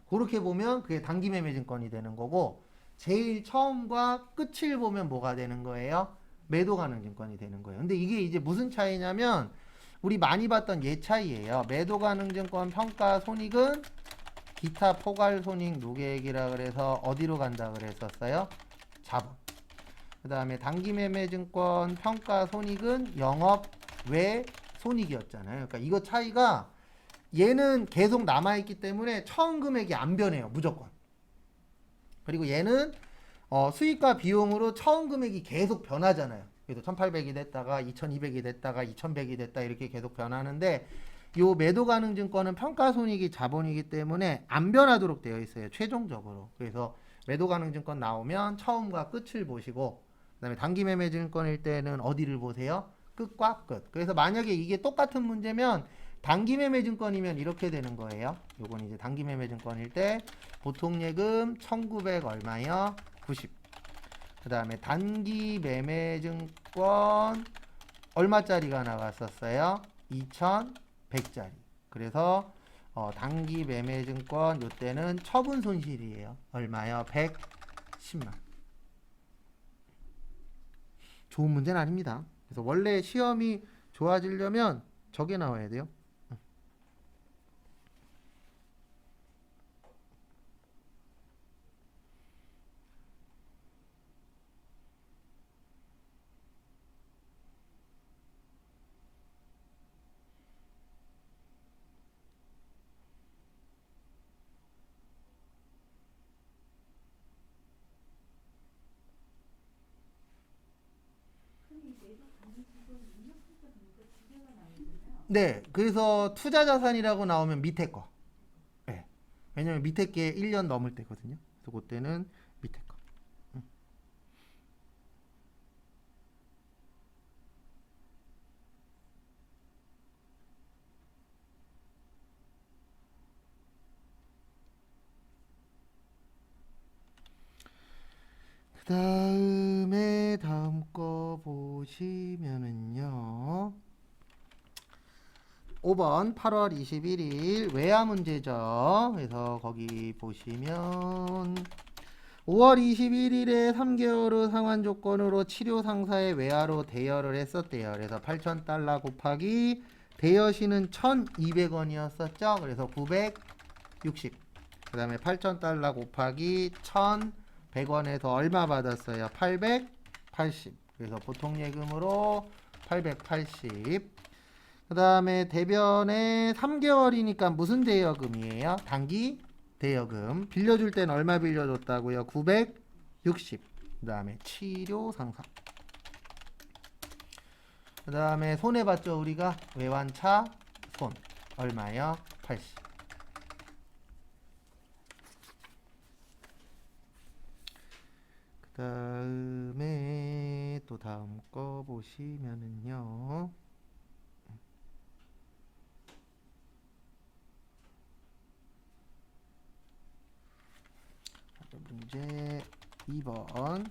그렇게 보면 그게 단기 매매 증권이 되는 거고, 제일 처음과 끝을 보면 뭐가 되는 거예요? 매도 가능 증권이 되는 거예요. 근데 이게 이제 무슨 차이냐면 우리 많이 봤던 예 차이예요. 매도 가능 증권 평가 손익은 기타 포괄 손익 누계액이라 그래서 어디로 간다 그랬었어요? 자본. 그 다음에 단기 매매 증권 평가 손익은 영업 외 손익이었잖아요. 그러니까 이거 차이가 얘는 계속 남아있기 때문에 처음 금액이 안 변해요. 무조건. 그리고 얘는 수익과 비용으로 처음 금액이 계속 변하잖아요. 그래도 1800이 됐다가 2200이 됐다가 2100이 됐다 이렇게 계속 변하는데, 요 매도 가능 증권은 평가 손익이 자본이기 때문에 안 변하도록 되어 있어요. 최종적으로. 그래서 매도 가능 증권 나오면 처음과 끝을 보시고, 그다음에 단기 매매 증권일 때는 어디를 보세요? 끝과 끝. 그래서 만약에 이게 똑같은 문제면 단기 매매 증권이면 이렇게 되는 거예요. 요건 이제 단기 매매 증권일 때 보통 예금 1900 얼마요? 90. 그다음에 단기 매매 증권 얼마짜리가 나갔었어요? 2100짜리. 그래서 단기 매매 증권 요때는 처분 손실이에요. 얼마요? 110만. 좋은 문제는 아닙니다. 그래서 원래 시험이 좋아지려면 저게 나와야 돼요. 네, 그래서 투자 자산이라고 나오면 밑에 거. 네. 왜냐면 밑에 게 1년 넘을 때거든요. 그래서 그때는 밑에 거. 그 다음에 다음 거 보시면은요. 5번 8월 21일 외화 문제죠. 그래서 거기 보시면 5월 21일에 3개월 후 상환 조건으로 치료 상사의 외화로 대여를 했었대요. 그래서 8,000달러 곱하기 대여시는 1,200원이었었죠. 그래서 960. 그 다음에 8,000달러 곱하기 1,100원에서 얼마 받았어요? 880. 그래서 보통 예금으로 880. 그 다음에 대변에 3개월이니까 무슨 대여금이에요? 단기 대여금. 빌려줄 땐 얼마 빌려줬다고요? 960. 그 다음에 치료 상사. 그 다음에 손해봤죠 우리가? 외환차 손. 얼마요? 80. 그 다음에 또 다음 거 보시면은요. 문제 2번.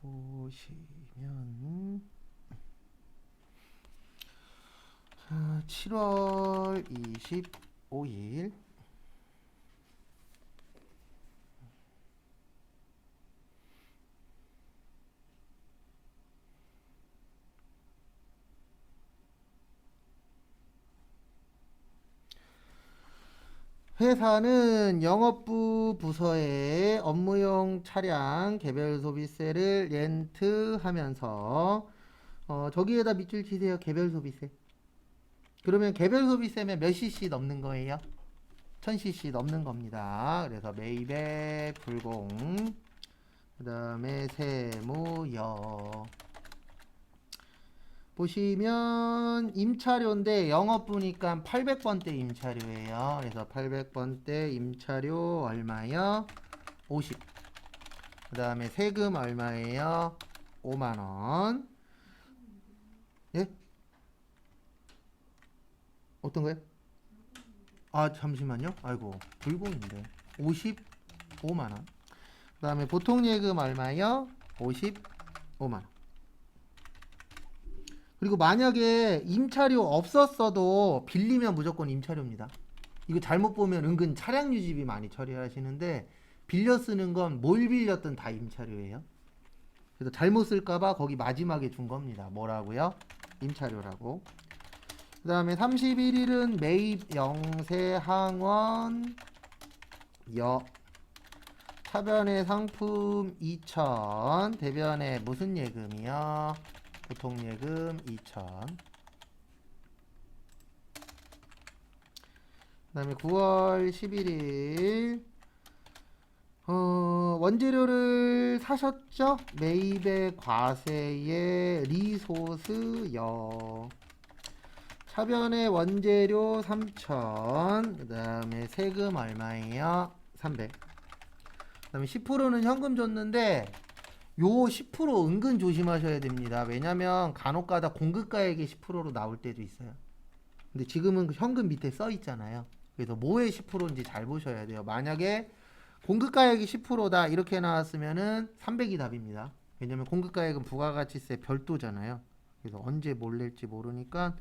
보시면 7월 25일 회사는 영업부 부서에 업무용 차량 개별 소비세를 렌트하면서 저기에다 밑줄 치세요. 개별 소비세. 그러면 개별 소비세면 몇 cc 넘는 거예요? 1000cc 넘는 겁니다. 그래서 매입에 불공. 그 다음에 세무여. 보시면 임차료인데 영업부니까 800번대 임차료예요. 그래서 800번대 임차료 얼마요? 50. 그 다음에 세금 얼마예요? 5만원. 예? 어떤 거요? 아 잠시만요. 아이고 불공인데 55만원. 그 다음에 보통 예금 얼마요? 55만원. 그리고 만약에 임차료 없었어도 빌리면 무조건 임차료입니다. 이거 잘못 보면 은근 차량 유지비 많이 처리하시는데 빌려 쓰는 건 뭘 빌렸든 다 임차료예요. 그래서 잘못 쓸까봐 거기 마지막에 준 겁니다. 뭐라고요? 임차료라고. 그 다음에 31일은 매입 영세 항원 여 차변의 상품 2,000 대변의 무슨 예금이요? 보통 예금 2,000. 그 다음에 9월 11일 원재료를 사셨죠? 매입의 과세의 리소스여. 차변의 원재료 3,000, 그 다음에 세금 얼마예요? 300. 그 다음에 10%는 현금 줬는데 요 10% 은근 조심하셔야 됩니다. 왜냐면 간혹가다 공급가액이 10%로 나올 때도 있어요. 근데 지금은 그 현금 밑에 써 있잖아요. 그래서 뭐의 10%인지 잘 보셔야 돼요. 만약에 공급가액이 10%다 이렇게 나왔으면은 300이 답입니다. 왜냐면 공급가액은 부가가치세 별도잖아요. 그래서 언제 뭘 낼지 모르니까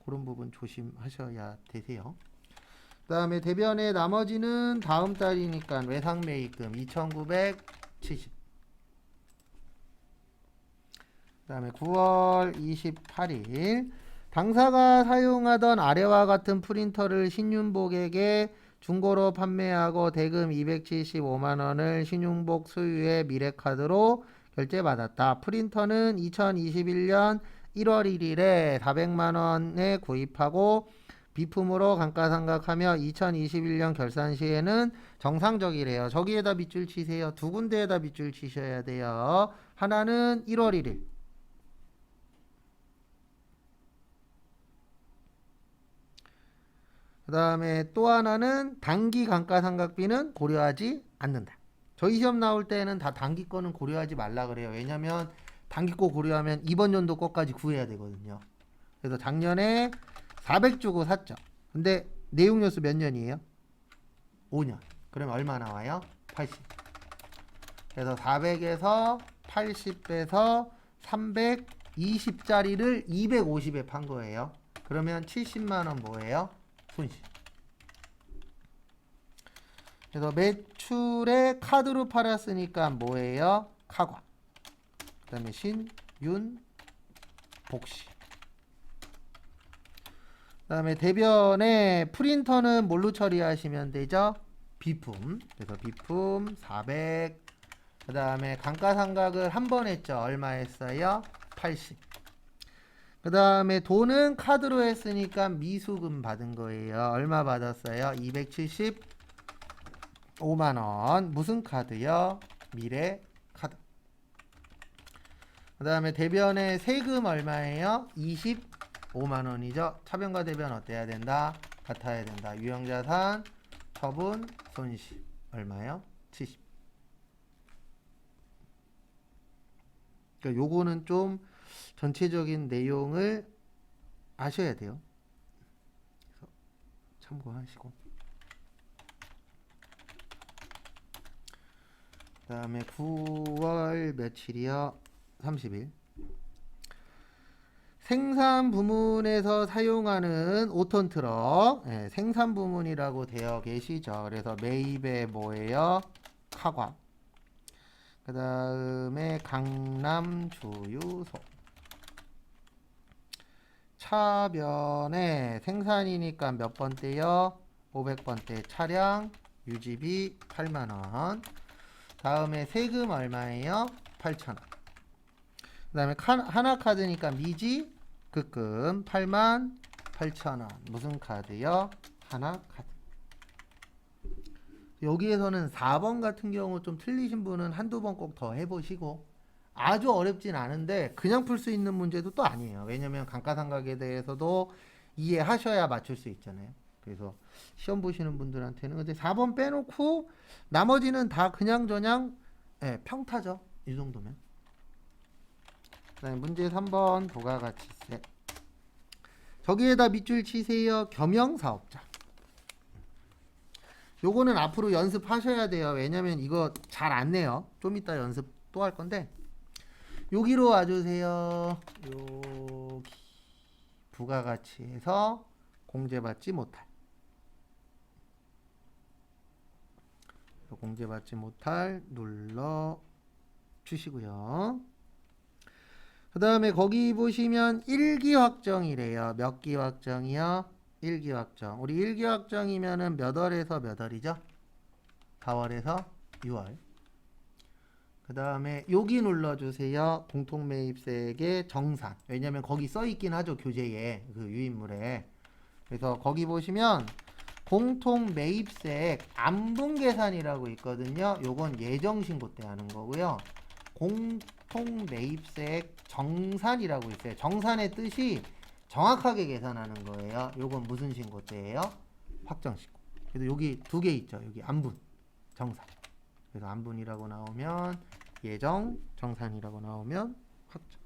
그런 부분 조심하셔야 되세요. 그 다음에 대변의 나머지는 다음 달이니까 외상매입금 2,970. 그 다음에 9월 28일 당사가 사용하던 아래와 같은 프린터를 신윤복에게 중고로 판매하고 대금 275만원을 신윤복 소유의 미래카드로 결제받았다. 프린터는 2021년 1월 1일에 400만원에 구입하고 비품으로 감가상각하며 2021년 결산 시에는 정상적이래요. 저기에다 밑줄 치세요. 두 군데에다 밑줄 치셔야 돼요. 하나는 1월 1일. 그 다음에 또 하나는 단기 감가상각비는 고려하지 않는다. 저희 시험 나올 때는 다 단기 거는 고려하지 말라 그래요. 왜냐면 단기 거 고려하면 이번 연도 거까지 구해야 되거든요. 그래서 작년에 400 주고 샀죠. 근데 내용연수 몇 년이에요? 5년. 그러면 얼마 나와요? 80. 그래서 400에서 80 빼서 320짜리를 250에 판 거예요. 그러면 70만원 뭐예요? 손실. 그래서 매출에 카드로 팔았으니까 뭐예요? 카과. 그 다음에 신, 윤, 복시. 그 다음에 대변에 프린터는 뭘로 처리하시면 되죠? 비품. 그래서 비품 400. 그 다음에 감가상각을 한 번 했죠. 얼마 했어요? 80. 그 다음에 돈은 카드로 했으니까 미수금 받은 거예요. 얼마 받았어요? 275만원. 무슨 카드요? 미래 카드. 그 다음에 대변의 세금 얼마예요? 25만원이죠. 차변과 대변 어때야 된다? 같아야 된다. 유형자산, 처분, 손실. 얼마요? 70. 그러니까 요거는 좀 전체적인 내용을 아셔야 돼요. 그래서 참고하시고. 그 다음에 9월 며칠이요? 30일. 생산 부문에서 사용하는 5톤 트럭. 네, 생산 부문이라고 되어 계시죠. 그래서 매입에 뭐예요? 카과. 그 다음에 강남 주유소. 차변에 생산이니까 몇 번대요? 500번대 차량 유지비 8만원. 다음에 세금 얼마예요? 8,000원. 그 다음에 하나카드니까 미지 급금 88,000원. 무슨 카드요? 하나카드. 여기에서는 4번 같은 경우 좀 틀리신 분은 한두 번 꼭 더 해보시고, 아주 어렵진 않은데 그냥 풀 수 있는 문제도 또 아니에요. 왜냐면 감가상각에 대해서도 이해하셔야 맞출 수 있잖아요. 그래서 시험 보시는 분들한테는 근데 4번 빼놓고 나머지는 다 그냥저냥 평타죠. 이 정도면. 그다음에 문제 3번 부가가치세. 저기에다 밑줄 치세요. 겸용사업자. 요거는 앞으로 연습하셔야 돼요. 왜냐면 이거 잘 안 내요. 좀 이따 연습 또 할 건데 여기로 와주세요. 여기 부가가치에서 공제받지 못할 눌러 주시고요. 그 다음에 거기 보시면 1기 확정이래요. 몇 기 확정이요? 1기 확정. 우리 1기 확정이면은 몇 월에서 몇 월이죠? 4월에서 6월. 그 다음에 여기 눌러주세요. 공통매입세액의 정산. 왜냐면 거기 써있긴 하죠. 교재에. 그 유인물에. 그래서 거기 보시면 공통매입세액 안분계산이라고 있거든요. 요건 예정신고 때 하는 거고요. 공통매입세액 정산이라고 있어요. 정산의 뜻이 정확하게 계산하는 거예요. 요건 무슨 신고대예요? 확정신고. 그래서 여기 두 개 있죠. 여기 안분, 정산. 그래서 안분이라고 나오면 예정, 정산이라고 나오면 확정.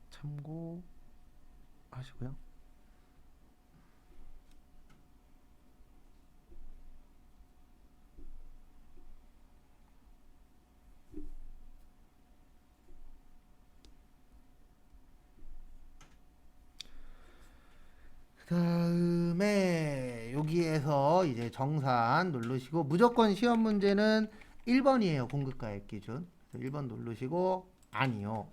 참고하시고요. 그다음에 여기에서 이제 정산 누르시고 무조건 시험 문제는 1번이에요. 공급가액 기준. 그래서 1번 누르시고 아니요.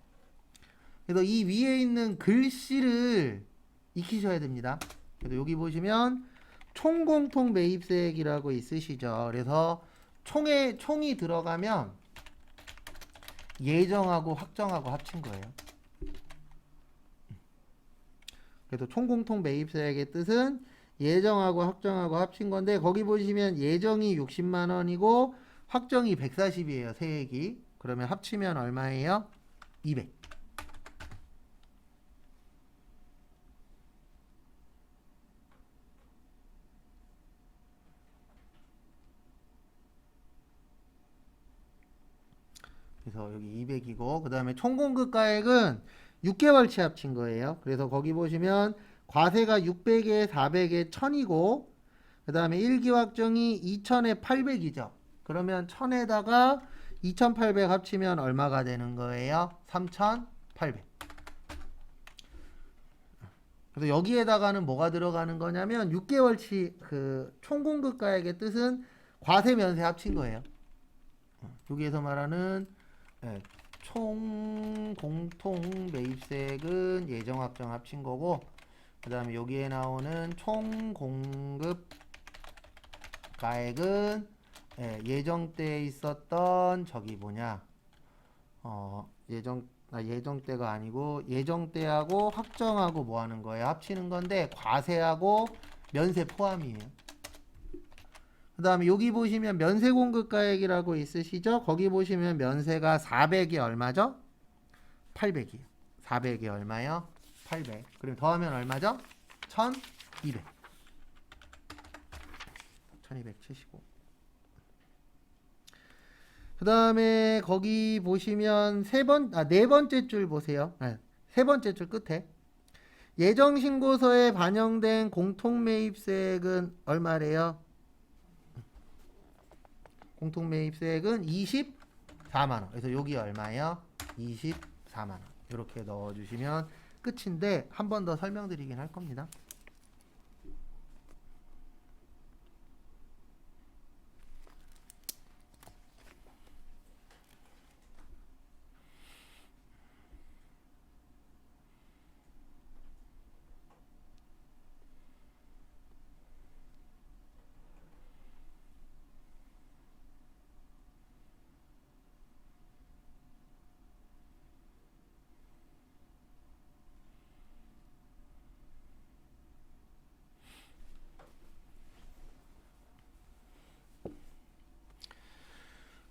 그래서 이 위에 있는 글씨를 익히셔야 됩니다. 그래서 여기 보시면 총공통 매입세액이라고 있으시죠. 그래서 총이 들어가면 예정하고 확정하고 합친 거예요. 그래서 총공통 매입세액의 뜻은 예정하고 확정하고 합친 건데 거기 보시면 예정이 60만 원이고 확정이 140이에요. 세액이. 그러면 합치면 얼마예요? 200. 그래서 여기 200이고 그 다음에 총공급가액은 6개월치 합친 거예요. 그래서 거기 보시면 과세가 600에 400에 1000이고 그 다음에 1기 확정이 2000에 800이죠. 그러면 1000에다가 2800 합치면 얼마가 되는 거예요? 3800. 그래서 여기에다가는 뭐가 들어가는 거냐면 6개월치 그 총공급가액의 뜻은 과세 면세 합친 거예요. 여기에서 말하는 총 공통 매입세액은 예정 확정 합친 거고 그 다음에 여기에 나오는 총 공급 가액은 예정 때에 있었던 저기 뭐냐 예정 때가 아니고 예정 때하고 확정하고 뭐 하는 거예요? 합치는 건데 과세하고 면세 포함이에요. 그 다음에 여기 보시면 면세 공급가액이라고 있으시죠? 거기 보시면 면세가 400이 얼마죠? 800이에요. 400이 얼마요? 800. 그럼 더하면 얼마죠? 1200. 1275. 그 다음에 거기 보시면 네 번째 줄 보세요. 세 번째 줄 끝에. 예정신고서에 반영된 공통매입세액은 얼마래요? 공통매입세액은 24만원. 그래서 여기 얼마예요? 24만원. 이렇게 넣어주시면 끝인데 한 번 더 설명드리긴 할 겁니다.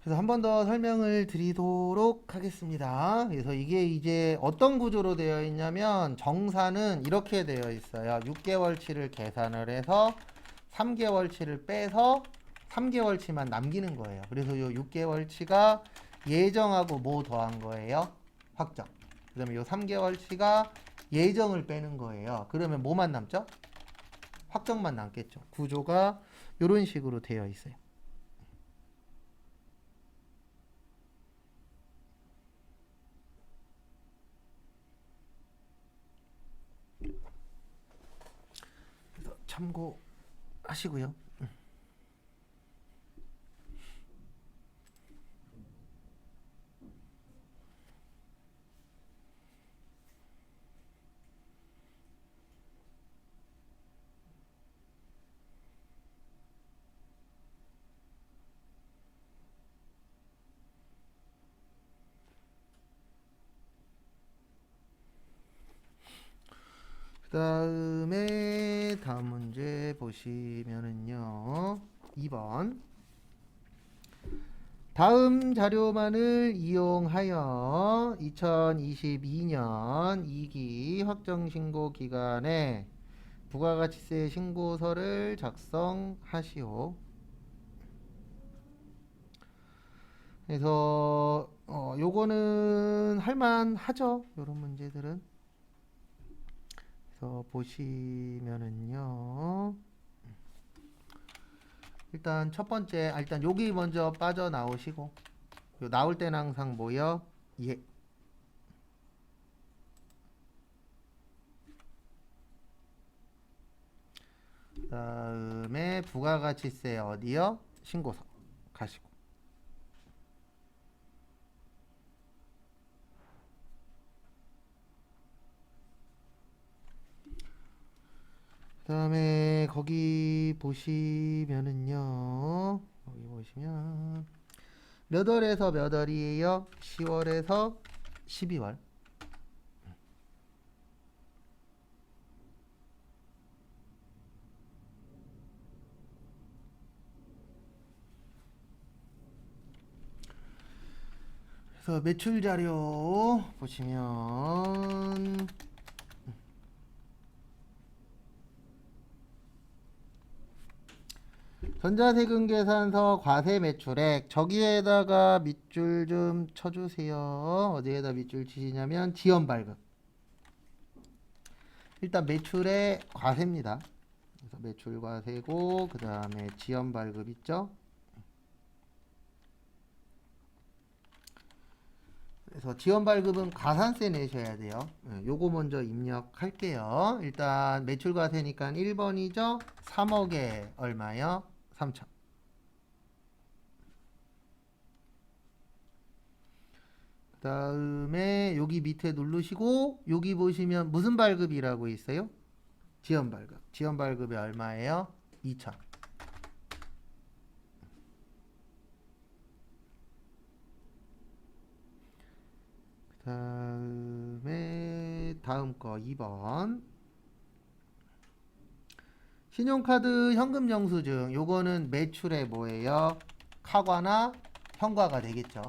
그래서 한 번 더 설명을 드리도록 하겠습니다. 그래서 이게 이제 어떤 구조로 되어 있냐면 정산은 이렇게 되어 있어요. 6개월치를 계산을 해서 3개월치를 빼서 3개월치만 남기는 거예요. 그래서 이 6개월치가 예정하고 뭐 더한 거예요? 확정. 그 다음에 이 3개월치가 예정을 빼는 거예요. 그러면 뭐만 남죠? 확정만 남겠죠. 구조가 이런 식으로 되어 있어요. 참고하시고요. 그 다음에 다음 문제 보시면은요. 2번. 다음 자료만을 이용하여 2022년 2기 확정신고 기간에 부가가치세 신고서를 작성하시오. 그래서 요거는 할만하죠. 요런 문제들은. 그래서 보시면은요. 일단 첫 번째, 일단 여기 먼저 빠져나오시고, 나올 때는 항상 뭐요? 예. 그 다음에 부가가치세 어디요? 신고서 가시고. 그 다음에 거기 보시면은요. 여기 보시면 몇 월에서 몇 월이에요? 10월에서 12월. 그래서 매출 자료 보시면 전자세금 계산서 과세 매출액 저기에다가 밑줄 좀 쳐주세요. 어디에다 밑줄 치시냐면 지연 발급. 일단 매출의 과세입니다. 그래서 매출 과세고 그 다음에 지연 발급 있죠. 그래서 지연 발급은 가산세 내셔야 돼요. 요거 먼저 입력할게요. 일단 매출 과세니까 1번이죠. 3억에 얼마요? 3천. 그 다음에 여기 밑에 누르시고 여기 보시면 무슨 발급이라고 있어요? 지연 발급. 지연 발급이 얼마예요? 2천. 그 다음에 다음 거 2번. 신용카드 현금 영수증 요거는 매출에 뭐예요? 카과나 현과가 되겠죠.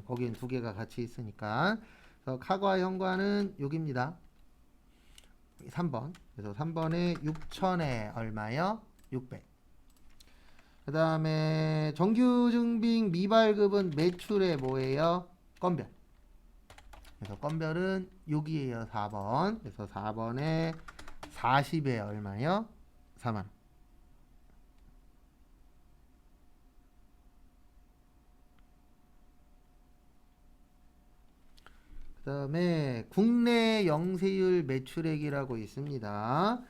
거기는 두 개가 같이 있으니까. 그래서 카과 현과는 여기입니다. 3번. 그래서 3번에 6천에 얼마요? 600. 그 다음에 정규증빙 미발급은 매출에 뭐예요? 건별. 그래서 건별은 여기에요. 4번. 그래서 4번에 40에 얼마요? 4만원. 그 다음에 국내 영세율 매출액이라고 있습니다.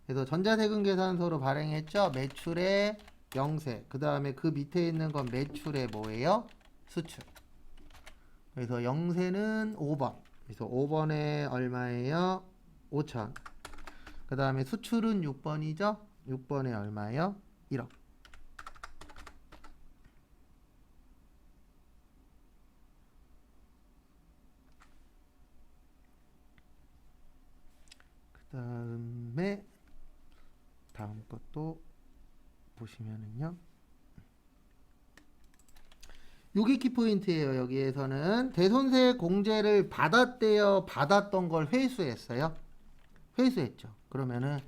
그래서 전자세금 계산서로 발행했죠. 매출의 영세. 그 다음에 그 밑에 있는 건 매출의 뭐예요? 수출. 그래서 영세는 5번. 그래서 5번에 얼마예요? 5천. 그 다음에 수출은 6번이죠. 6번에 얼마예요? 1억. 그 다음에 다음 것도 보시면은요. 요게 키포인트예요. 여기에서는 대손세 공제를 받았대요. 받았던 걸 회수했어요. 회수했죠. 그러면은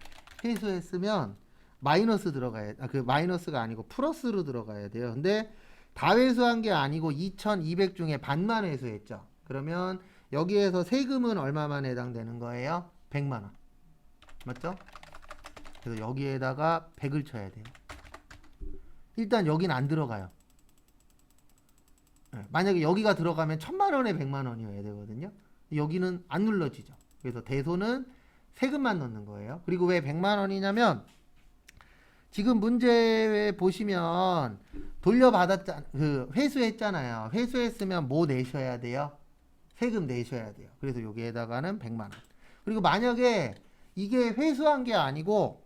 회수했으면 마이너스 들어가야 그 마이너스가 아니고 플러스로 들어가야 돼요. 근데 다 회수한 게 아니고 2,200 중에 반만 회수했죠. 그러면 여기에서 세금은 얼마만 해당되는 거예요? 100만 원. 맞죠? 그래서 여기에다가 100을 쳐야 돼요. 일단 여긴 안 들어가요. 만약에 여기가 들어가면 1,000만 원에 100만 원이어야 되거든요. 여기는 안 눌러지죠. 그래서 대손은 세금만 넣는 거예요. 그리고 왜 100만 원이냐면 지금 문제 보시면 돌려받았잖아. 그 회수했잖아요. 회수했으면 뭐 내셔야 돼요? 세금 내셔야 돼요. 그래서 여기에다가는 100만 원. 그리고 만약에 이게 회수한 게 아니고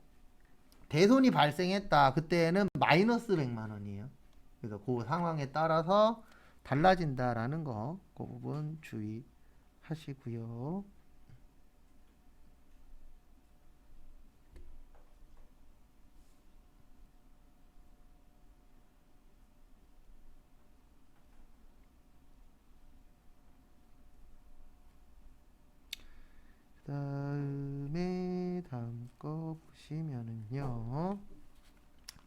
대손이 발생했다. 그때는 마이너스 100만 원이에요. 그래서 그 상황에 따라서 달라진다라는 거, 그 부분 주의하시고요.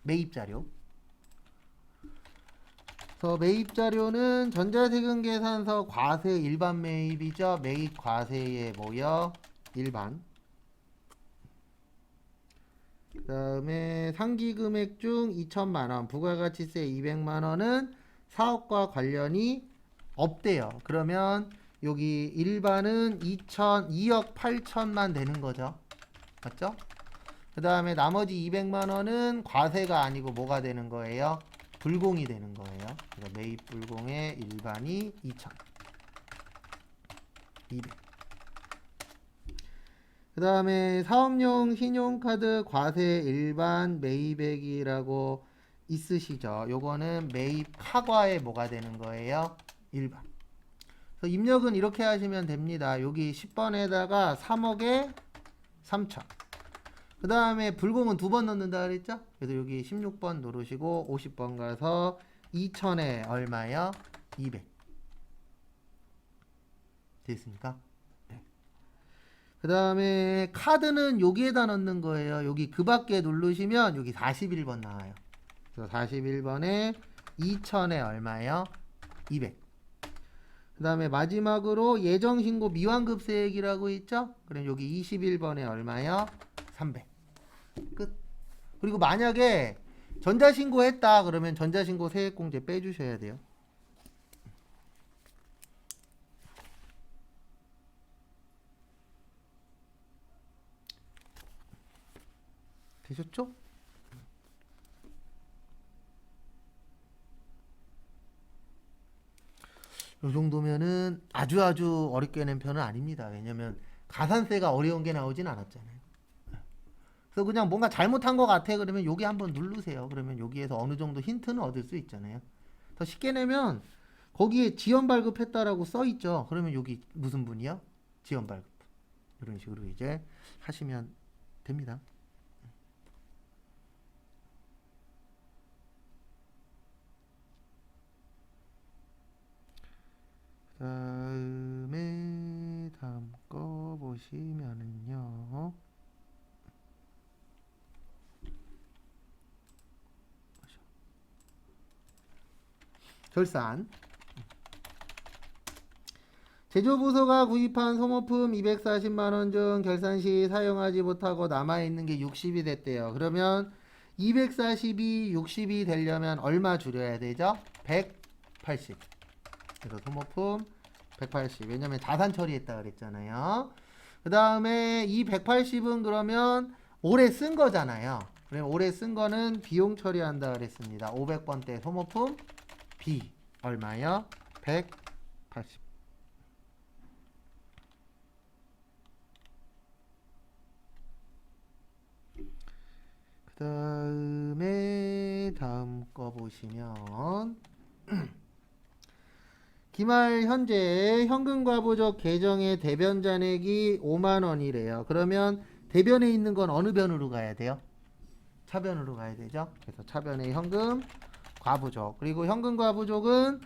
매입 자료. 그래서 매입 자료는 전자세금 계산서 과세 일반 매입이죠. 매입 과세에 뭐여? 일반. 그 다음에 상기 금액 중 2천만 원, 부가가치세 200만 원은 사업과 관련이 없대요. 그러면 여기 일반은 2억 8천만 되는 거죠. 맞죠? 그 다음에 나머지 200만 원은 과세가 아니고 뭐가 되는 거예요? 불공이 되는 거예요. 그래서 매입 불공의 일반이 2천. 200. 그 다음에 사업용 신용카드 과세 일반 매입액이라고 있으시죠. 요거는 매입 카과에 뭐가 되는 거예요? 일반. 그래서 입력은 이렇게 하시면 됩니다. 여기 10번에다가 3억에 3천. 그 다음에 불공은 2번 넣는다 그랬죠? 그래서 여기 16번 누르시고 50번 가서 2천에 얼마요? 200. 됐습니까? 네. 그 다음에 카드는 여기에다 넣는 거예요. 여기 그 밖에 누르시면 여기 41번 나와요. 그래서 41번에 2천에 얼마요? 200. 그 다음에 마지막으로 예정신고 미환급세액이라고 있죠? 그럼 여기 21번에 얼마요? 300. 끝. 그리고 만약에 전자신고 했다 그러면 전자신고 세액공제 빼주셔야 돼요. 되셨죠? 이 정도면은 아주 어렵게 낸 편은 아닙니다. 왜냐면 가산세가 어려운 게 나오진 않았잖아요. 그래서 그냥 뭔가 잘못한 것 같아 그러면 여기 한번 누르세요. 그러면 여기에서 어느 정도 힌트는 얻을 수 있잖아요. 더 쉽게 내면 거기에 지연 발급했다라고 써 있죠. 그러면 여기 무슨 분이요? 지연 발급. 이런 식으로 이제 하시면 됩니다. 다음에 다음 거 보시면은요. 결산. 제조부서가 구입한 소모품 240만원 중 결산 시 사용하지 못하고 남아있는 게 60이 됐대요. 그러면 240이 60이 되려면 얼마 줄여야 되죠? 180. 그래서 소모품 180. 왜냐면 자산 처리했다 그랬잖아요. 그 다음에 이 180은 그러면 올해 쓴 거잖아요. 그러면 올해 쓴 거는 비용 처리한다 그랬습니다. 500번대 소모품 B 얼마요? 180. 그 다음에 다음 거 보시면 기말 현재 현금과부적 계정의 대변 잔액이 5만원이래요. 그러면 대변에 있는 건 어느 변으로 가야 돼요? 차변으로 가야 되죠. 그래서 차변의 현금 과부족. 그리고 현금 과부족은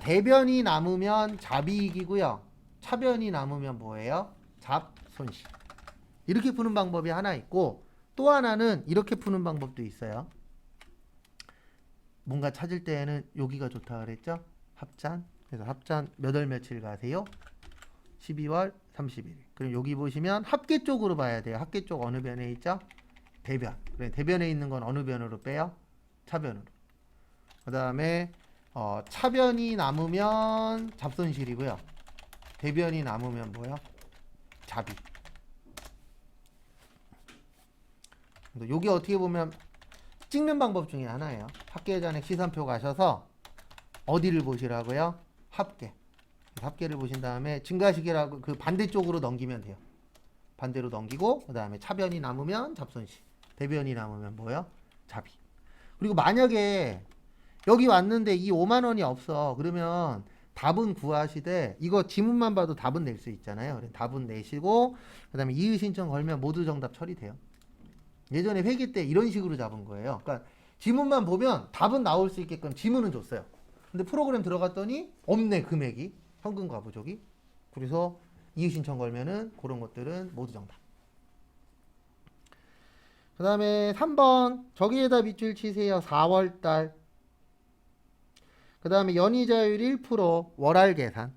대변이 남으면 잡이익이고요. 차변이 남으면 뭐예요? 잡손실. 이렇게 푸는 방법이 하나 있고 또 하나는 이렇게 푸는 방법도 있어요. 뭔가 찾을 때에는 여기가 좋다 그랬죠? 합잔. 그래서 합잔 몇 월 며칠 가세요? 12월 31일. 그럼 여기 보시면 합계 쪽으로 봐야 돼요. 합계 쪽 어느 변에 있죠? 대변. 그래, 대변에 있는 건 어느 변으로 빼요? 차변으로. 그 다음에 차변이 남으면 잡손실이고요. 대변이 남으면 뭐요? 잡이. 여기 어떻게 보면 찍는 방법 중에 하나예요. 합계잔액 시산표 가셔서 어디를 보시라고요? 합계. 합계를 보신 다음에 증가시계라고 그 반대쪽으로 넘기면 돼요. 반대로 넘기고 그 다음에 차변이 남으면 잡손실, 대변이 남으면 뭐요? 잡이. 그리고 만약에 여기 왔는데 이 5만 원이 없어. 그러면 답은 구하시되 이거 지문만 봐도 답은 낼 수 있잖아요. 답은 내시고 그 다음에 이의 신청 걸면 모두 정답 처리돼요. 예전에 회계 때 이런 식으로 잡은 거예요. 그러니까 지문만 보면 답은 나올 수 있게끔 지문은 줬어요. 근데 프로그램 들어갔더니 없네, 금액이. 현금 과부족이. 그래서 이의 신청 걸면은 그런 것들은 모두 정답. 그 다음에 3번 저기에다 밑줄 치세요. 4월달. 그 다음에 연이자율 1% 월할 계산.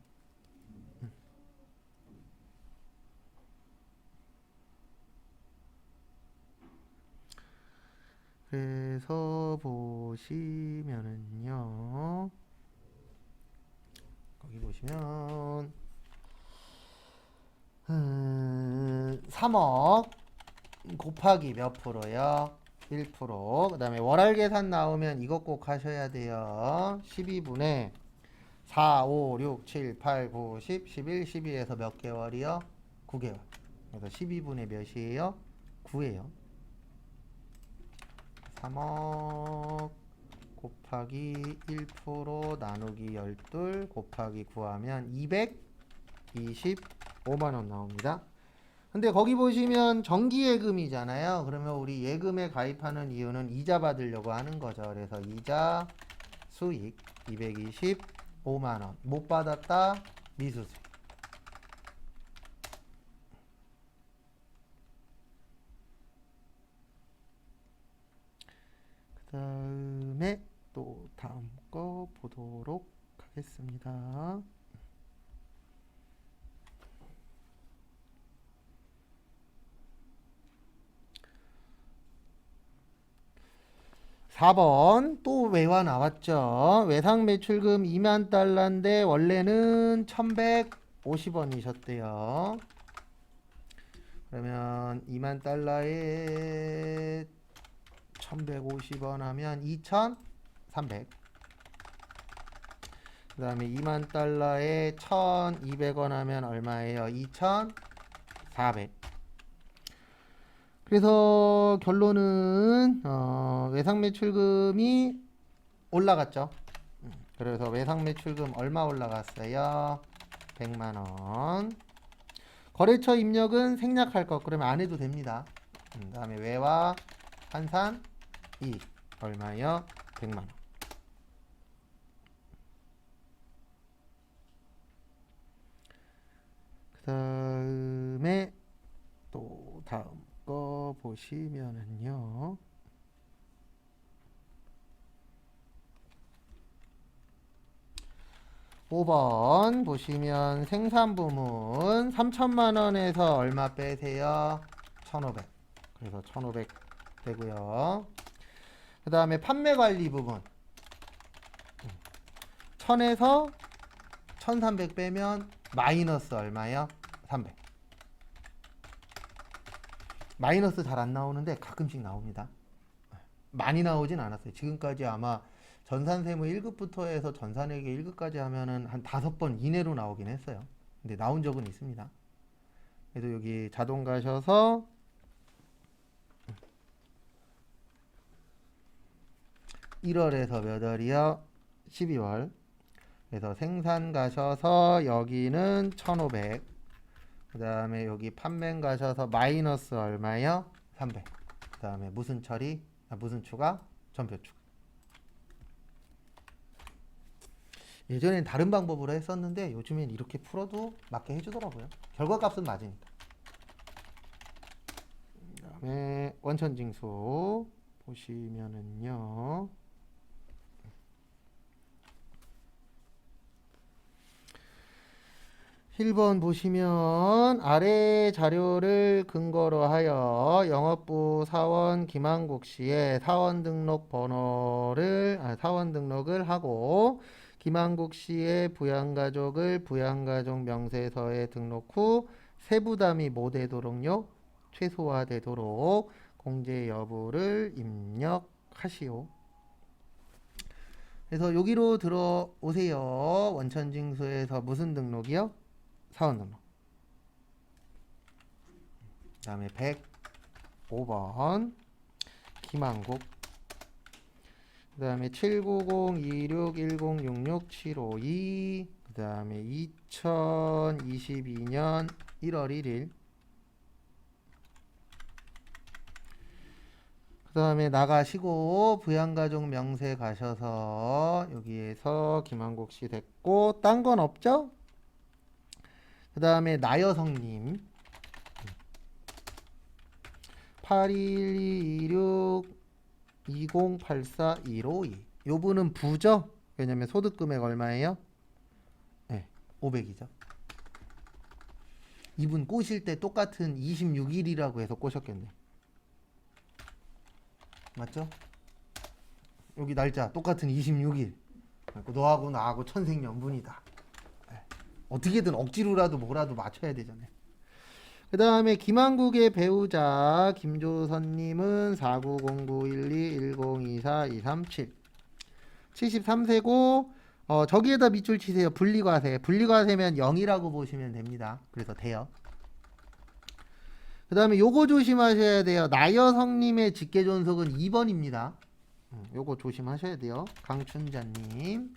그래서 보시면은요. 거기 보시면 3억 곱하기 몇 프로요? 1%. 그 다음에 월할 계산 나오면 이것 꼭 하셔야 돼요. 12분의 4, 5, 6, 7, 8, 9, 10, 11, 12에서 몇 개월이요? 9개월. 그래서 12분의 몇이에요? 9예요. 3억 곱하기 1% 나누기 12 곱하기 9 하면 225만원 나옵니다. 근데 거기 보시면 정기예금이잖아요. 그러면 우리 예금에 가입하는 이유는 이자 받으려고 하는 거죠. 그래서 이자 수익 225만원 못 받았다 미수수. 그 다음에 또 다음 거 보도록 하겠습니다. 4번 또 외화 나왔죠. 외상 매출금 2만 달러인데 원래는 1150원이셨대요. 그러면 2만 달러에 1150원 하면 2300. 그 다음에 2만 달러에 1200원 하면 얼마예요? 2400. 그래서 결론은 외상 매출금이 올라갔죠. 그래서 외상 매출금 얼마 올라갔어요? 100만원. 거래처 입력은 생략할 것 그러면 안 해도 됩니다. 그 다음에 외화 환산 이익 얼마요? 100만원. 그 다음에 또 다음 거 보시면은요. (5번) 보시면 생산 부문 3천만원에서 얼마 빼세요? 1,500. 그래서 1,500 되고요. 그 다음에 판매관리 부분 1000에서 1300 빼면 마이너스 얼마요? 300. 마이너스 잘 안 나오는데 가끔씩 나옵니다. 많이 나오진 않았어요. 지금까지 아마 전산세무 1급부터 해서 전산회계 1급까지 하면은 한 5번 이내로 나오긴 했어요. 근데 나온 적은 있습니다. 그래서 여기 자동 가셔서 1월에서 몇 월이요? 12월. 그래서 생산 가셔서 여기는 1,500. 그 다음에 여기 판매 가셔서 마이너스 얼마요? 300. 그 다음에 무슨 처리? 무슨 추가? 전표 추가. 예전엔 다른 방법으로 했었는데 요즘엔 이렇게 풀어도 맞게 해주더라고요. 결과값은 맞으니까. 그 다음에 원천징수 보시면은요. (1번) 보시면 아래 자료를 근거로 하여 영업부 사원 김한국 씨의 사원 등록 번호를 사원 등록을 하고 김한국 씨의 부양가족을 부양가족 명세서에 등록 후 세부담이 뭐 되도록요? 최소화되도록 공제 여부를 입력하시오. 그래서 여기로 들어오세요. 원천징수에서 무슨 등록이요? 사원 등록. 그 다음에 105번 김한국. 그 다음에 790-2610-66-752. 그 다음에 2022년 1월 1일. 그 다음에 나가시고 부양가족 명세 가셔서 여기에서 김한국 씨 됐고 딴 건 없죠? 그 다음에 나여성님 8126 2084 152. 요 분은 부죠? 왜냐면 소득 금액 얼마예요? 네, 500이죠. 이분 꼬실 때 똑같은 26일이라고 해서 꼬셨겠네. 맞죠? 여기 날짜 똑같은 26일. 너하고 나하고 천생연분이다. 네. 어떻게든 억지로라도 뭐라도 맞춰야 되잖아요. 그 다음에 김한국의 배우자 김조선님은 49091210242237 73세고 저기에다 밑줄 치세요. 분리과세. 분리과세면 0이라고 보시면 됩니다. 그래서 돼요. 그 다음에 요거 조심하셔야 돼요. 나여성님의 직계존속은 2번입니다. 요거 조심하셔야 돼요. 강춘자님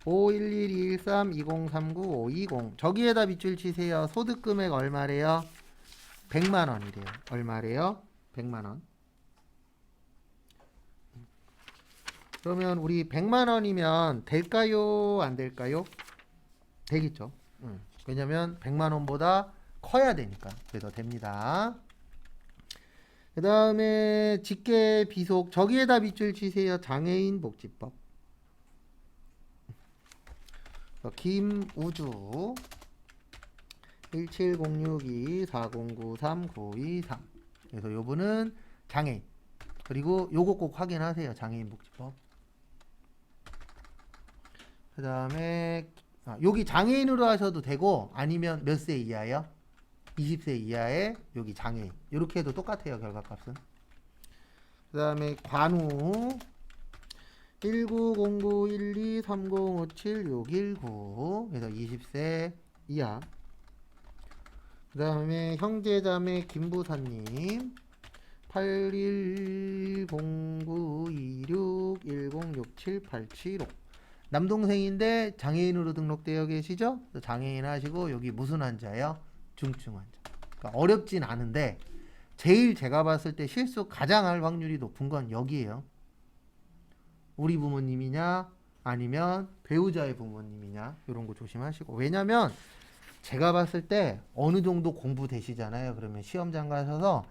511-213-2039-520 저기에다 밑줄 치세요. 소득금액 얼마래요? 100만원이래요. 얼마래요? 100만원. 그러면 우리 100만원이면 될까요? 안 될까요? 되겠죠. 왜냐면 100만원보다 커야 되니까. 그래서 됩니다. 그 다음에 직계 비속 저기에다 밑줄 치세요. 장애인 복지법. 김우주 170624093923 그래서 요분은 장애인. 그리고 요거 꼭 확인하세요. 장애인 복지법. 그 다음에 여기 장애인으로 하셔도 되고 아니면 몇 세 이하요? 20세 이하의 여기 장애인 이렇게 해도 똑같아요. 결과값은. 그 다음에 관우 1909123057 그래서 20세 이하. 그 다음에 형제자매 김부사님 810926106785 남동생인데 장애인으로 등록되어 계시죠? 장애인 하시고 여기 무슨 환자예요? 중증 환자. 그러니까 어렵진 않은데 제일 제가 봤을 때 실수 가장 할 확률이 높은 건 여기에요. 우리 부모님이냐 아니면 배우자의 부모님이냐 이런 거 조심하시고. 왜냐면 제가 봤을 때 어느 정도 공부 되시잖아요. 그러면 시험장 가셔서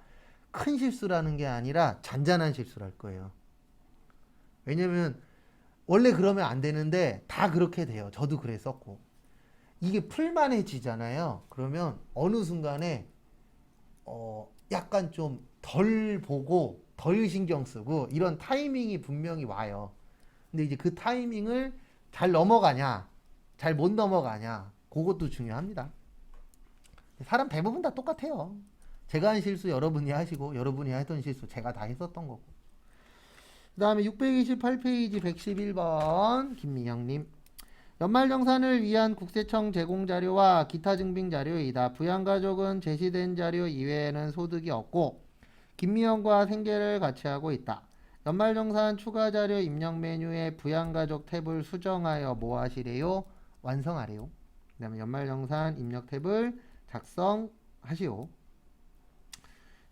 큰 실수라는 게 아니라 잔잔한 실수를 할 거예요. 왜냐면 원래 그러면 안 되는데 다 그렇게 돼요. 저도 그랬었고. 이게 풀만해지잖아요. 그러면 어느 순간에 약간 좀 덜 보고 덜 신경 쓰고 이런 타이밍이 분명히 와요. 근데 이제 그 타이밍을 잘 넘어가냐 잘 못 넘어가냐 그것도 중요합니다. 사람 대부분 다 똑같아요. 제가 한 실수 여러분이 하시고 여러분이 했던 실수 제가 다 했었던 거고. 그 다음에 628페이지 111번 김미영님 연말정산을 위한 국세청 제공 자료와 기타 증빙 자료이다. 부양가족은 제시된 자료 이외에는 소득이 없고 김미영과 생계를 같이 하고 있다. 연말정산 추가 자료 입력 메뉴에 부양가족 탭을 수정하여 뭐 하시래요? 완성하래요. 그 다음에 연말정산 입력 탭을 작성하시오.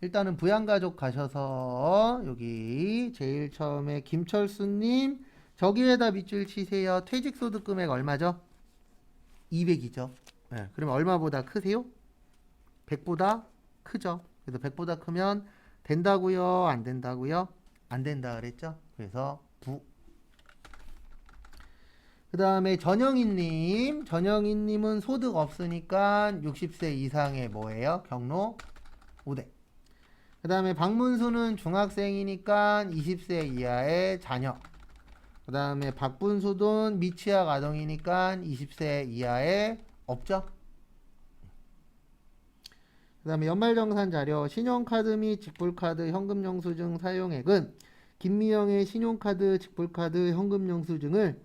일단은 부양가족 가셔서 여기 제일 처음에 김철수님 저기에다 밑줄 치세요. 퇴직소득 금액 얼마죠? 200이죠. 네, 그러면 얼마보다 크세요? 100보다 크죠. 그래서 100보다 크면 된다고요? 안 된다고요? 안 된다 그랬죠. 그래서 부. 그 다음에 전영희님. 전영희님은 소득 없으니까 60세 이상의 뭐예요? 경로 5대. 그 다음에 박문수는 중학생이니까 20세 이하의 자녀. 그 다음에 박분수돈 미취학 아동이니까 20세 이하의 없죠. 그 다음에 연말정산 자료 신용카드 및 직불카드 현금영수증 사용액은 김미영의 신용카드 직불카드 현금영수증을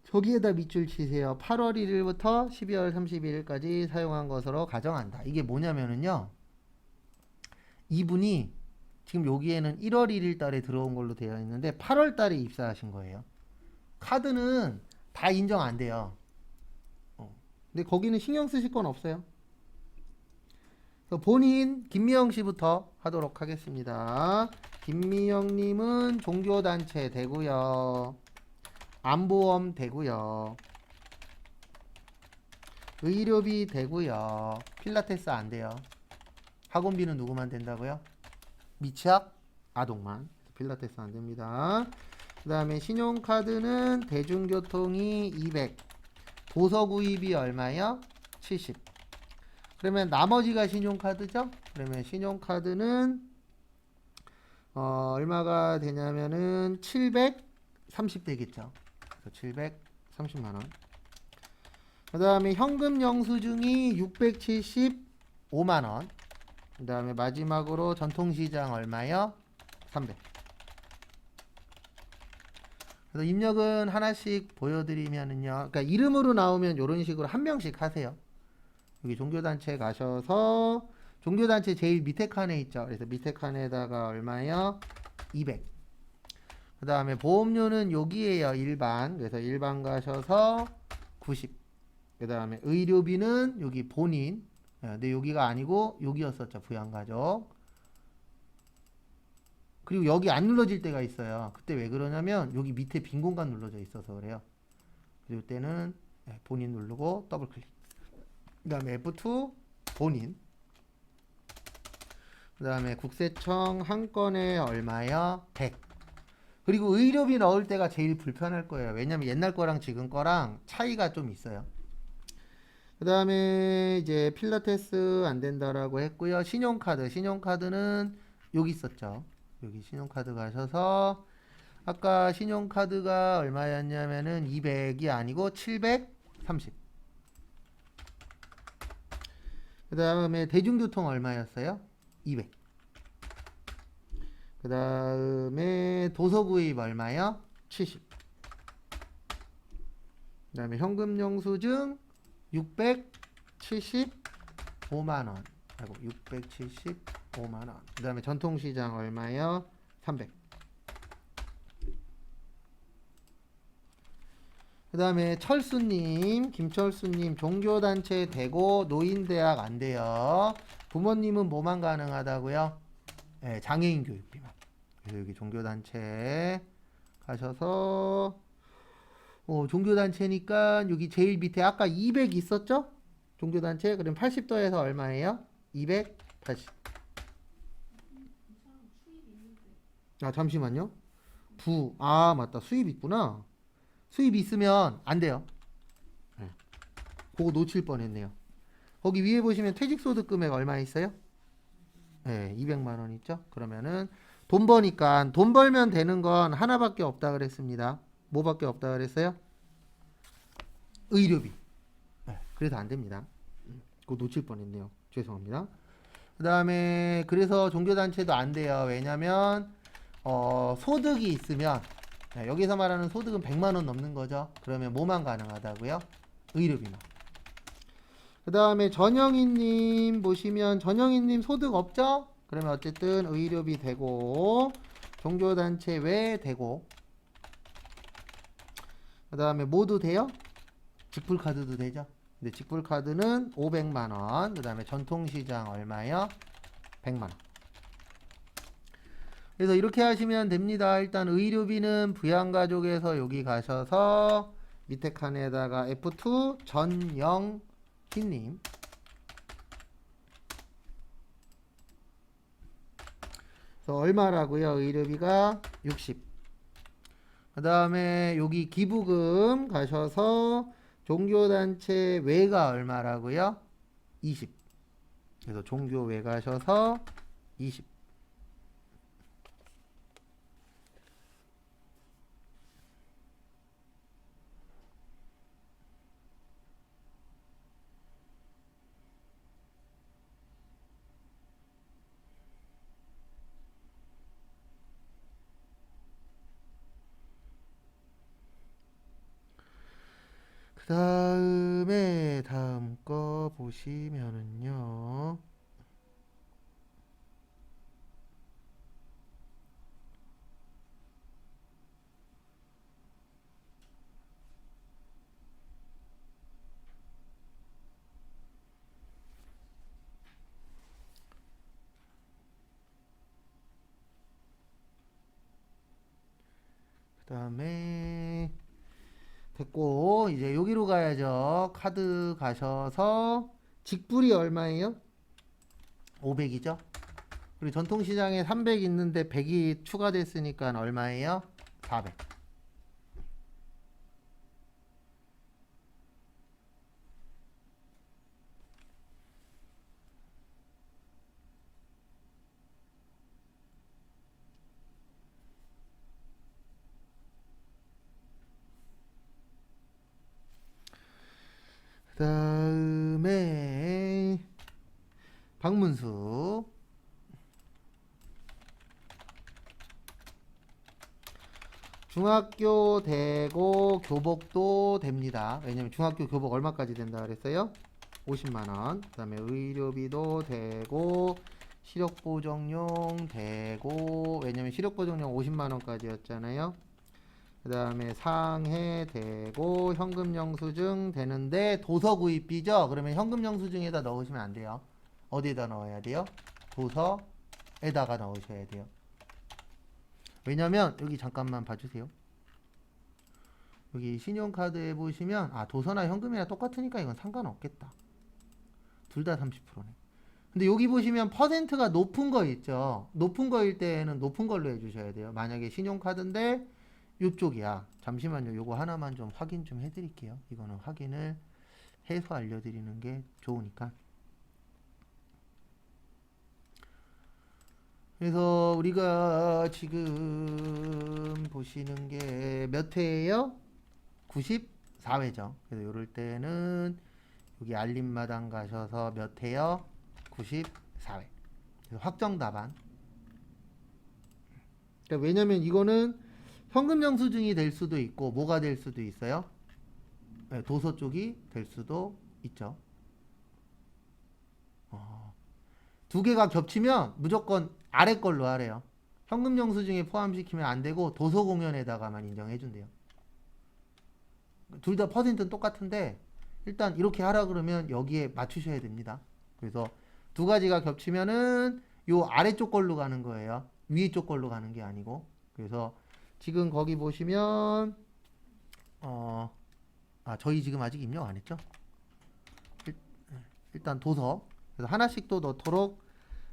저기에다 밑줄 치세요. 8월 1일부터 12월 31일까지 사용한 것으로 가정한다. 이게 뭐냐면은요, 이분이 지금 여기에는 1월 1일 달에 들어온 걸로 되어 있는데 8월 달에 입사하신 거예요. 카드는 다 인정 안 돼요. 근데 거기는 신경 쓰실 건 없어요. 본인 김미영 씨부터 하도록 하겠습니다. 김미영님은 종교단체 되고요. 암보험 되고요. 의료비 되고요. 필라테스 안 돼요. 학원비는 누구만 된다고요? 미취학 아동만. 필라테스 안 됩니다. 그 다음에 신용카드는 대중교통이 200, 도서구입이 얼마요? 70. 그러면 나머지가 신용카드죠? 그러면 신용카드는 얼마가 되냐면은 730 되겠죠. 그래서 730만원. 그 다음에 현금 영수증이 675만원. 그 다음에 마지막으로 전통시장 얼마요? 300. 그래서 입력은 하나씩 보여드리면은요. 그러니까 이름으로 나오면 이런 식으로 한 명씩 하세요. 여기 종교단체 가셔서 종교단체 제일 밑에 칸에 있죠. 그래서 밑에 칸에다가 얼마요? 200. 그 다음에 보험료는 여기에요. 일반. 그래서 일반 가셔서 90. 그 다음에 의료비는 여기 본인. 근데 여기가 아니고 여기였었죠. 부양가족. 그리고 여기 안 눌러질 때가 있어요. 그때 왜 그러냐면 여기 밑에 빈 공간 눌러져 있어서 그래요. 그리고 때는 본인 누르고 더블 클릭. 그 다음에 F2 본인. 그 다음에 국세청 한 건에 얼마요? 100. 그리고 의료비 넣을 때가 제일 불편할 거예요. 왜냐면 옛날 거랑 지금 거랑 차이가 좀 있어요. 그 다음에 이제 필라테스 안 된다라고 했고요. 신용카드. 신용카드는 여기 있었죠. 여기 신용카드 가셔서 아까 신용카드가 얼마였냐면은 200이 아니고 730. 그 다음에 대중교통 얼마였어요? 200. 그 다음에 도서구입 얼마요? 70. 그 다음에 현금 영수증 675만원. 아이고, 675만원. 그 다음에 전통시장 얼마요? 300. 그 다음에 철수님, 김철수님, 종교단체 되고 노인대학 안 돼요. 부모님은 뭐만 가능하다고요? 네, 장애인 교육비만. 그래서 여기 종교단체 가셔서 종교단체니까 여기 제일 밑에 아까 200 있었죠? 종교단체. 그럼 80 더해서 얼마예요? 280. 아, 잠시만요. 맞다. 수입 있구나. 수입 있으면 안 돼요. 네. 그거 놓칠 뻔했네요. 거기 위에 보시면 퇴직소득 금액 얼마 있어요? 네, 200만 원 있죠? 그러면은 돈 버니까 돈 벌면 되는 건 하나밖에 없다 그랬습니다. 뭐밖에 없다 그랬어요? 의료비. 네, 그래서 안 됩니다. 그거 놓칠 뻔했네요. 죄송합니다. 그 다음에 그래서 종교단체도 안 돼요. 왜냐면 소득이 있으면 여기서 말하는 소득은 100만 원 넘는 거죠. 그러면 뭐만 가능하다고요? 의료비만. 그 다음에 전영희님 보시면 전영희님 소득 없죠? 그러면 어쨌든 의료비 되고 종교단체 외 되고 그 다음에 뭐도 돼요? 직불카드도 되죠? 근데 직불카드는 500만원. 그 다음에 전통시장 얼마요? 100만원. 그래서 이렇게 하시면 됩니다. 일단 의료비는 부양가족에서 여기 가셔서 밑에 칸에다가 F2 전영희님. 그래서 얼마라고요? 의료비가 60. 그 다음에 여기 기부금 가셔서 종교단체 외가 얼마라고요? 20. 그래서 종교 외 가셔서 20. 그 다음에 다음 거 보시면은요. 그 다음에 됐고 이제 여기로 가야죠. 카드 가셔서 직불이 얼마예요? 500이죠. 그리고 전통시장에 300 있는데 100이 추가됐으니까 얼마예요? 400. 그 다음에 박문수. 중학교 되고 교복도 됩니다. 왜냐면 중학교 교복 얼마까지 된다 그랬어요? 50만원. 그 다음에 의료비도 되고 시력보정용 되고, 왜냐면 시력보정용 50만원까지였잖아요. 그 다음에 상해 되고 현금 영수증 되는데 도서 구입비죠. 그러면 현금 영수증에다 넣으시면 안 돼요. 어디에다 넣어야 돼요? 도서에다가 넣으셔야 돼요. 왜냐면 여기 잠깐만 봐주세요. 여기 신용카드에 보시면 도서나 현금이나 똑같으니까 이건 상관없겠다. 둘 다 30%네. 근데 여기 보시면 퍼센트가 높은 거 있죠. 높은 거일 때는 높은 걸로 해주셔야 돼요. 만약에 신용카드인데 이쪽이야. 잠시만요. 요거 하나만 좀 확인 좀 해드릴게요. 이거는 확인을 해서 알려드리는 게 좋으니까. 그래서 우리가 지금 보시는 게 몇 회예요? 94회죠. 그래서 요럴 때는 여기 알림마당 가셔서 몇 회요? 94회. 그래서 확정 답안. 그러니까 왜냐면 이거는 현금 영수증이 될 수도 있고 뭐가 될 수도 있어요? 네, 도서 쪽이 될 수도 있죠. 두 개가 겹치면 무조건 아래 걸로 하래요. 현금 영수증에 포함시키면 안 되고 도서 공연에다가만 인정해 준대요. 둘 다 퍼센트는 똑같은데 일단 이렇게 하라 그러면 여기에 맞추셔야 됩니다. 그래서 두 가지가 겹치면은 요 아래쪽 걸로 가는 거예요. 위에 쪽 걸로 가는 게 아니고. 그래서 지금 거기 보시면 저희 지금 아직 입력 안 했죠? 일단 도서. 그래서 하나씩 또 넣도록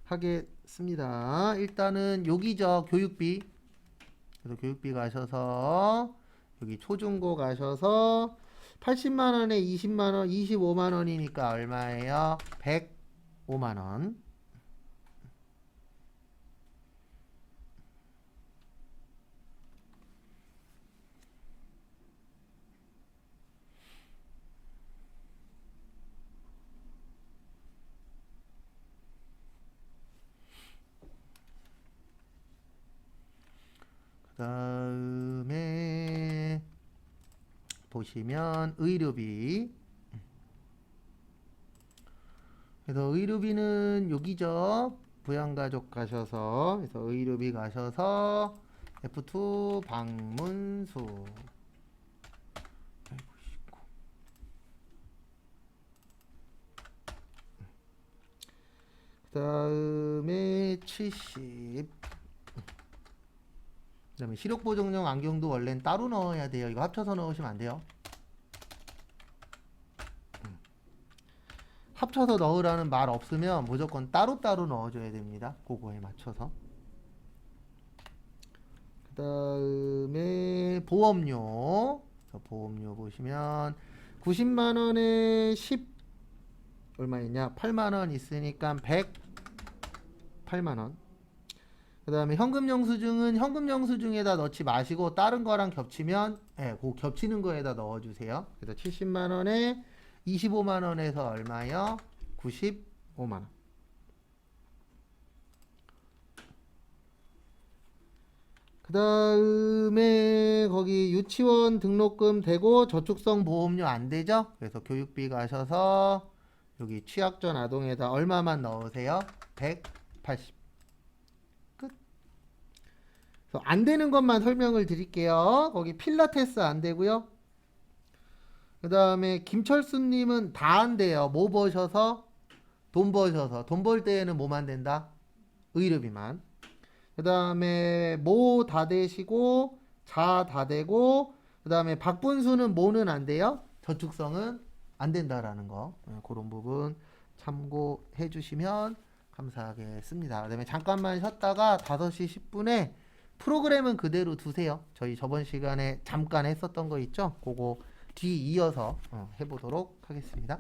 하겠습니다. 일단은 여기죠. 교육비. 그래서 교육비 가셔서 여기 초중고 가셔서 80만원에 20만원, 25만원이니까 얼마예요? 105만원. 그 다음에 보시면 의료비. 그래서 의료비는 여기죠. 부양가족 가셔서, 그래서 의료비 가셔서 F2 박문수. 그 다음에 70. 그 다음에 시력보정용 안경도 원래는 따로 넣어야 돼요. 이거 합쳐서 넣으시면 안 돼요. 합쳐서 넣으라는 말 없으면 무조건 따로따로 넣어줘야 됩니다. 그거에 맞춰서. 그 다음에 보험료. 보험료 보시면 90만원에 10 얼마있냐? 8만원 있으니까 108만원. 그 다음에 현금 영수증은 현금 영수증에다 넣지 마시고 다른 거랑 겹치면 그 겹치는 거에다 넣어주세요. 그래서 70만원에 25만원에서 얼마요? 95만원. 그 다음에 거기 유치원 등록금 되고 저축성 보험료 안 되죠? 그래서 교육비 가셔서 여기 취약전 아동에다 얼마만 넣으세요? 180. 끝. 그래서 안 되는 것만 설명을 드릴게요. 거기 필라테스 안 되고요. 그 다음에 김철수님은 다 안 돼요. 뭐 버셔서? 돈 버셔서. 돈 벌 때에는 뭐만 된다? 의료비만. 그 다음에 모 다 되시고 자 다 되고, 그 다음에 박분수는 뭐는 안 돼요? 저축성은 안 된다라는 거. 그런 부분 참고해 주시면 감사하겠습니다. 그다음에 잠깐만 쉬었다가 5시 10분에 프로그램은 그대로 두세요. 저희 저번 시간에 잠깐 했었던 거 있죠? 그거 뒤 이어서 해보도록 하겠습니다.